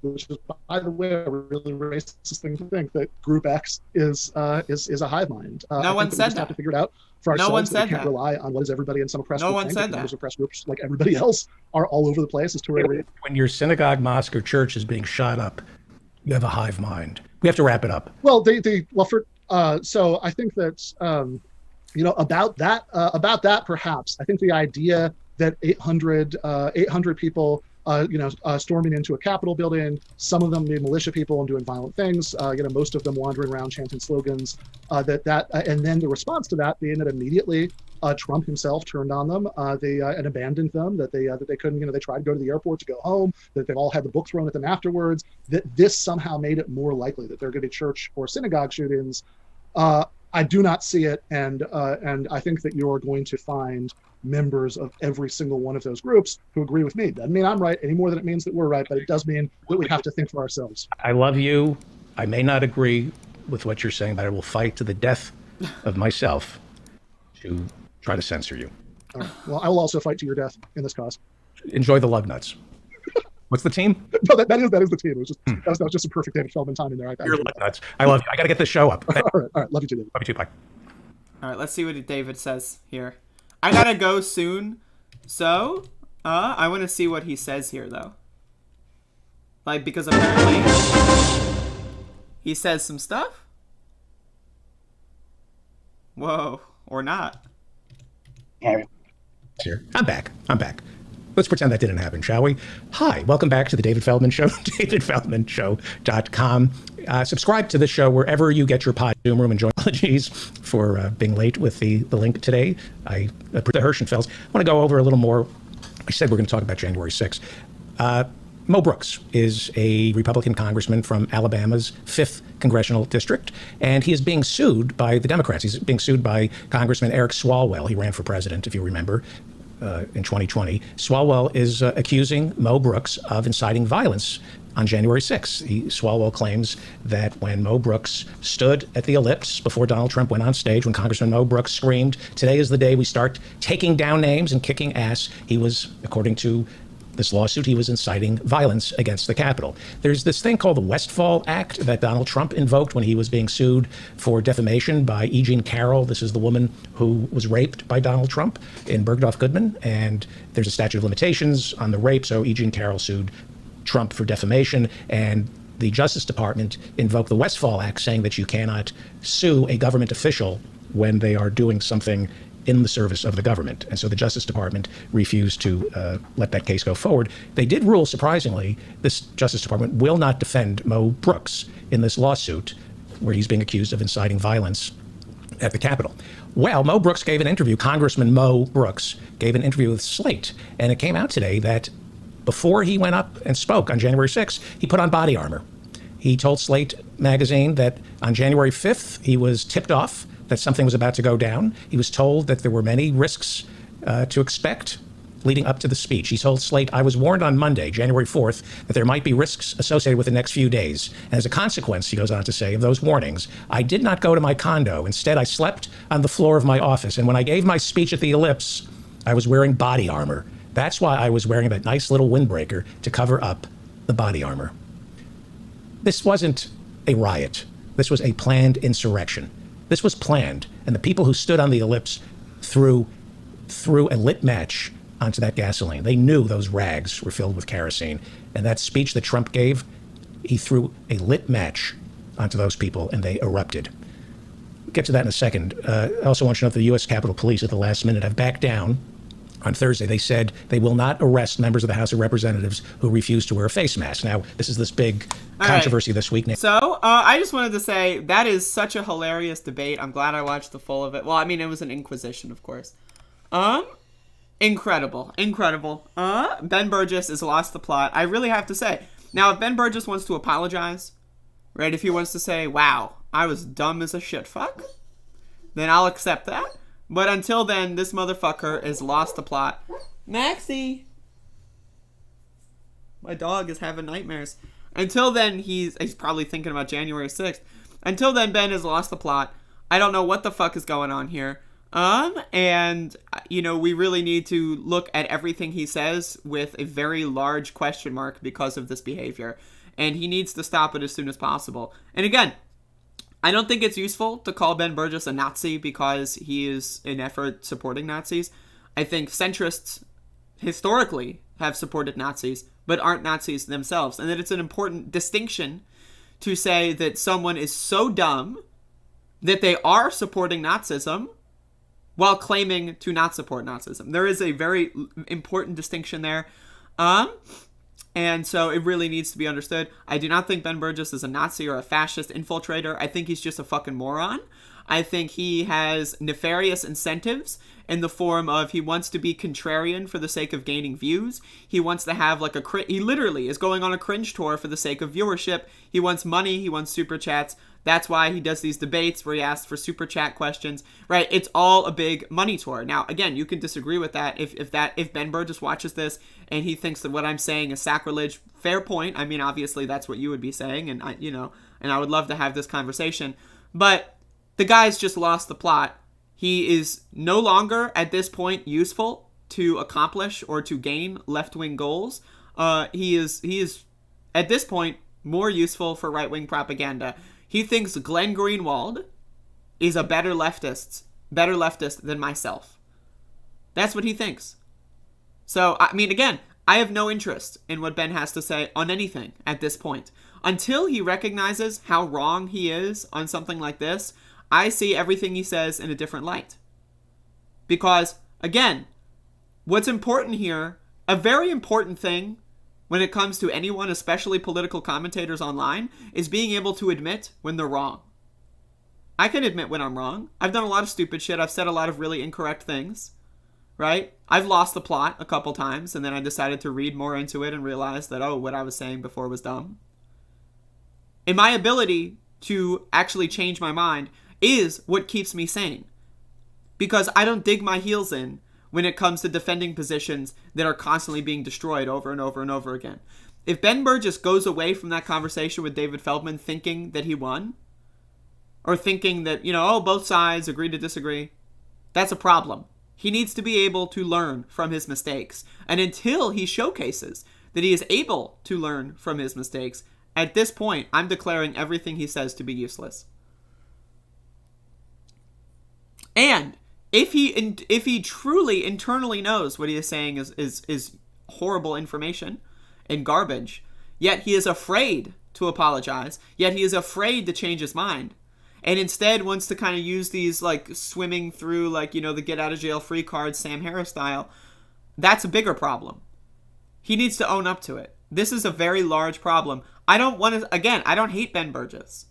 which is, by the way, a really racist thing to think, that Group X is a hive mind. No one said that. We just have to figure it out for ourselves. No one said we can't that. rely on what is everybody in some oppressed No group one think. said that. Members of oppressed groups, like everybody else, are all over the place. When your synagogue, mosque, or church is being shot up, you have a hive mind. We have to wrap it up. Well, so I think that about that perhaps I think the idea that 800 people storming into a Capitol building, some of them being militia people and doing violent things, most of them wandering around chanting slogans, and then the response to that being that immediately Trump himself turned on them, and abandoned them, that they couldn't, they tried to go to the airport to go home, that they've all had the book thrown at them afterwards, that this somehow made it more likely that there are going to be church or synagogue shootings. I do not see it, and I think that you're going to find members of every single one of those groups who agree with me. Doesn't mean I'm right any more than it means that we're right, but it does mean that we have to think for ourselves. I love you. I may not agree with what you're saying, but I will fight to the death of myself to try to censor you. All right. Well, I will also fight to your death in this cause. Enjoy the lug nuts. What's the team? No, that is the team. It was just that was just a perfect David Feldman timing there. You're nuts. I love you. I got to get this show up. All right. Love you too, David. Love you too. Bye. All right, let's see what David says here. I gotta go soon, so I want to see what he says here, though. Like, because apparently he says some stuff. Whoa, or not. Here, I'm back. Let's pretend that didn't happen, shall we? Hi, welcome back to the David Feldman Show, davidfeldmanshow.com. Subscribe to the show wherever you get your pod. Zoom room, and apologies for being late with the link today. The Hirschenfelds. I want to go over a little more. I said we're going to talk about January 6th. Mo Brooks is a Republican congressman from Alabama's 5th congressional district, and he is being sued by the Democrats. He's being sued by Congressman Eric Swalwell. He ran for president, if you remember, in 2020. Swalwell is accusing Mo Brooks of inciting violence on January 6th. Swalwell claims that when Mo Brooks stood at the ellipse before Donald Trump went on stage, when Congressman Mo Brooks screamed, "Today is the day we start taking down names and kicking ass," he was, according to this lawsuit, he was inciting violence against the Capitol. There's this thing called the Westfall Act that Donald Trump invoked when he was being sued for defamation by E. Jean Carroll. This is the woman who was raped by Donald Trump in Bergdorf Goodman, and there's a statute of limitations on the rape, so E. Jean Carroll sued Trump for defamation, and the Justice Department invoked the Westfall Act, saying that you cannot sue a government official when they are doing something in the service of the government. And so the Justice Department refused to let that case go forward. They did rule, surprisingly, this Justice Department will not defend Mo Brooks in this lawsuit where he's being accused of inciting violence at the Capitol. Well, Mo Brooks gave an interview, Congressman Mo Brooks gave an interview with Slate, and it came out today that before he went up and spoke on January 6th, he put on body armor. He told Slate magazine that on January 5th, he was tipped off that something was about to go down. He was told that there were many risks to expect leading up to the speech. He told Slate, "I was warned on Monday, January 4th, that there might be risks associated with the next few days. And as a consequence," he goes on to say, "of those warnings, I did not go to my condo. Instead, I slept on the floor of my office. And when I gave my speech at the ellipse, I was wearing body armor. That's why I was wearing that nice little windbreaker to cover up the body armor." This wasn't a riot. This was a planned insurrection. This was planned, and the people who stood on the ellipse threw a lit match onto that gasoline. They knew those rags were filled with kerosene, and that speech that Trump gave, he threw a lit match onto those people, and they erupted. We'll get to that in a second. I also want you to know that the U.S. Capitol Police at the last minute have backed down. On Thursday, they said they will not arrest members of the House of Representatives who refuse to wear a face mask. Now, this is this big controversy this week. So, I just wanted to say that is such a hilarious debate. I'm glad I watched the full of it. Well, I mean, it was an inquisition, of course. Incredible. Ben Burgis has lost the plot. I really have to say. Now, if Ben Burgis wants to apologize, right, if he wants to say, "Wow, I was dumb as a shit fuck," then I'll accept that. But until then, this motherfucker has lost the plot. Maxie! My dog is having nightmares. Until then, he's probably thinking about January 6th. Until then, Ben has lost the plot. I don't know what the fuck is going on here. And, you know, we really need to look at everything he says with a very large question mark because of this behavior. And he needs to stop it as soon as possible. And again, I don't think it's useful to call Ben Burgis a Nazi because he is in effort supporting Nazis. I think centrists historically have supported Nazis, but aren't Nazis themselves. And that it's an important distinction to say that someone is so dumb that they are supporting Nazism while claiming to not support Nazism. There is a very important distinction there. And so it really needs to be understood. I do not think Ben Burgis is a Nazi or a fascist infiltrator. I think he's just a fucking moron. I think he has nefarious incentives in the form of he wants to be contrarian for the sake of gaining views. He wants to have like he literally is going on a cringe tour for the sake of viewership. He wants money. He wants super chats. That's why he does these debates where he asks for super chat questions, right? It's all a big money tour. Now, again, you can disagree with that. If Ben Burgis watches this and he thinks that what I'm saying is sacrilege, fair point. I mean, obviously that's what you would be saying, and I would love to have this conversation. But the guy's just lost the plot. He is no longer at this point useful to accomplish or to gain left-wing goals. he is at this point more useful for right-wing propaganda. He thinks Glenn Greenwald is a better leftist than myself. That's what he thinks. So, I mean, again, I have no interest in what Ben has to say on anything at this point. Until he recognizes how wrong he is on something like this, I see everything he says in a different light. Because, again, what's important here, a very important thing when it comes to anyone, especially political commentators online, is being able to admit when they're wrong. I can admit when I'm wrong. I've done a lot of stupid shit. I've said a lot of really incorrect things, right? I've lost the plot a couple times, and then I decided to read more into it and realize that, oh, what I was saying before was dumb. And my ability to actually change my mind is what keeps me sane. Because I don't dig my heels in when it comes to defending positions that are constantly being destroyed over and over and over again. If Ben Burgis goes away from that conversation with David Feldman thinking that he won, or thinking that, both sides agree to disagree, that's a problem. He needs to be able to learn from his mistakes. And until he showcases that he is able to learn from his mistakes, at this point, I'm declaring everything he says to be useless. And if he truly internally knows what he is saying is horrible information and garbage, yet he is afraid to apologize, yet he is afraid to change his mind, and instead wants to kind of use these, like, swimming through, like, the get out of jail free cards Sam Harris style, that's a bigger problem. He needs to own up to it. This is a very large problem. I don't hate Ben Burgis.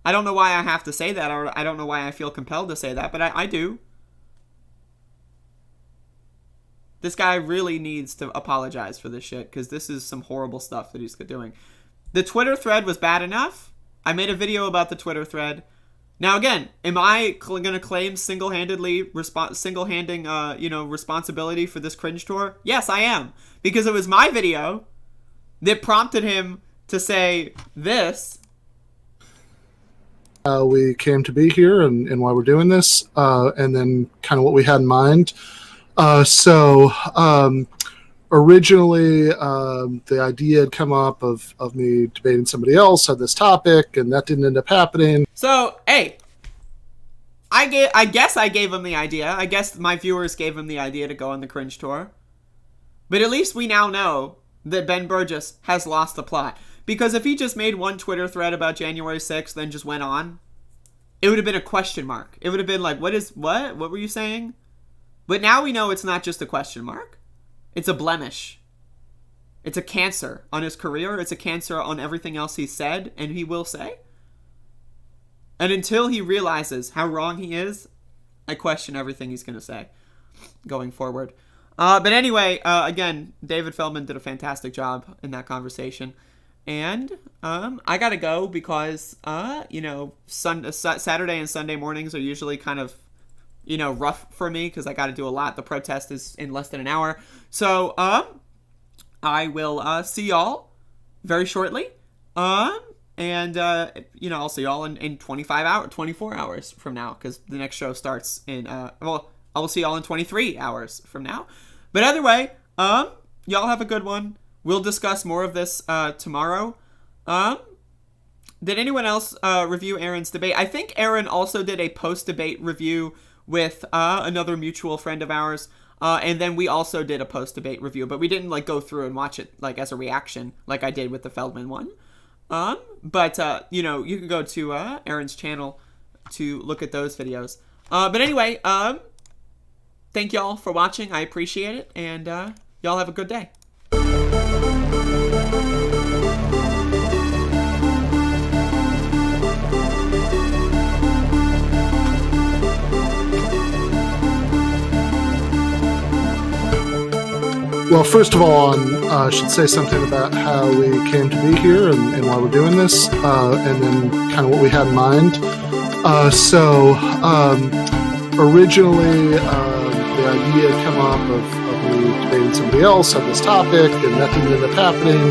I don't know why I have to say that, or I don't know why I feel compelled to say that, but I do. This guy really needs to apologize for this shit, because this is some horrible stuff that he's doing. The Twitter thread was bad enough. I made a video about the Twitter thread. Now, again, am I going to claim single-handing responsibility for this cringe tour? Yes, I am. Because it was my video that prompted him to say this. We came to be here and why we're doing this, and then kind of what we had in mind. Originally, the idea had come up of me debating somebody else on this topic, and that didn't end up happening. So, hey, I guess I gave him the idea. I guess my viewers gave him the idea to go on the cringe tour. But at least we now know that Ben Burgis has lost the plot. Because if he just made one Twitter thread about January 6th, then just went on, it would have been a question mark. It would have been like, what? What were you saying? But now we know it's not just a question mark. It's a blemish. It's a cancer on his career. It's a cancer on everything else he said and he will say. And until he realizes how wrong he is, I question everything he's going to say going forward. But anyway, again, David Feldman did a fantastic job in that conversation. And I got to go because, Saturday and Sunday mornings are usually kind of, rough for me because I got to do a lot. The protest is in less than an hour. So I will see y'all very shortly. I'll see y'all in 24 hours from now because the next show starts in, I will see y'all in 23 hours from now. But either way, y'all have a good one. We'll discuss more of this tomorrow. Did anyone else review Aaron's debate? I think Aaron also did a post-debate review with another mutual friend of ours. And then we also did a post-debate review, but we didn't go through and watch it as a reaction like I did with the Feldman one. But you can go to Aaron's channel to look at those videos. But anyway, thank y'all for watching. I appreciate it. And y'all have a good day. Well, first of all, I should say something about how we came to be here and why we're doing this, and then kind of what we had in mind. Originally, the idea had come up of me debating somebody else on this topic, and that didn't end up happening.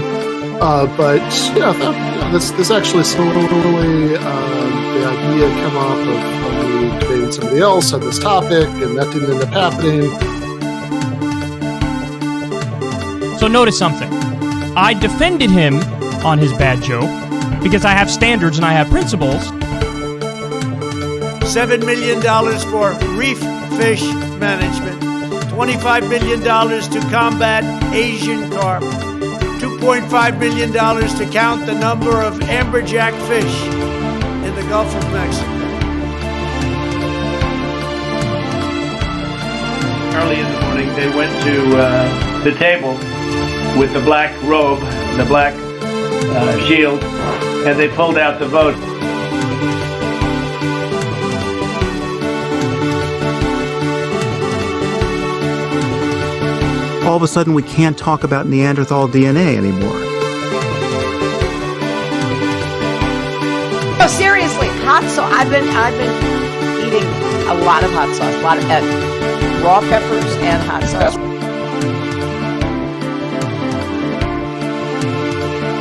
This actually slowly, the idea had come up of me debating somebody else on this topic, and that didn't end up happening. So notice something. I defended him on his bad joke because I have standards and I have principles. $7 million for reef fish management, $25 million to combat Asian carp, $2.5 million to count the number of amberjack fish in the Gulf of Mexico. Early in the morning, they went to the table with the black robe, the black shield, and they pulled out the vote. All of a sudden, we can't talk about Neanderthal DNA anymore. No, seriously, hot sauce. I've been eating a lot of hot sauce, a lot of raw peppers and hot sauce.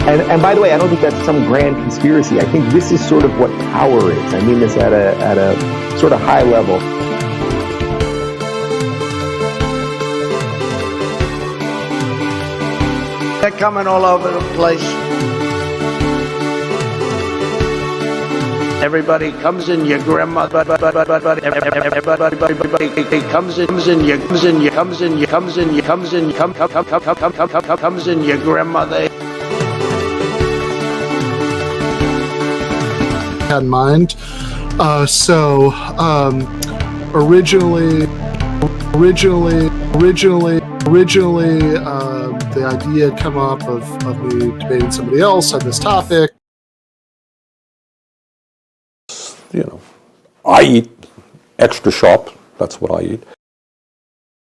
And by the way, I don't think that's some grand conspiracy. I think this is sort of what power is. I mean this at a sort of high level. They're coming all over the place. Everybody comes in your grandmother. Everybody comes in your grandmother. Had in mind. Originally, the idea had come up of me debating somebody else on this topic. You know, I eat extra sharp. That's what I eat.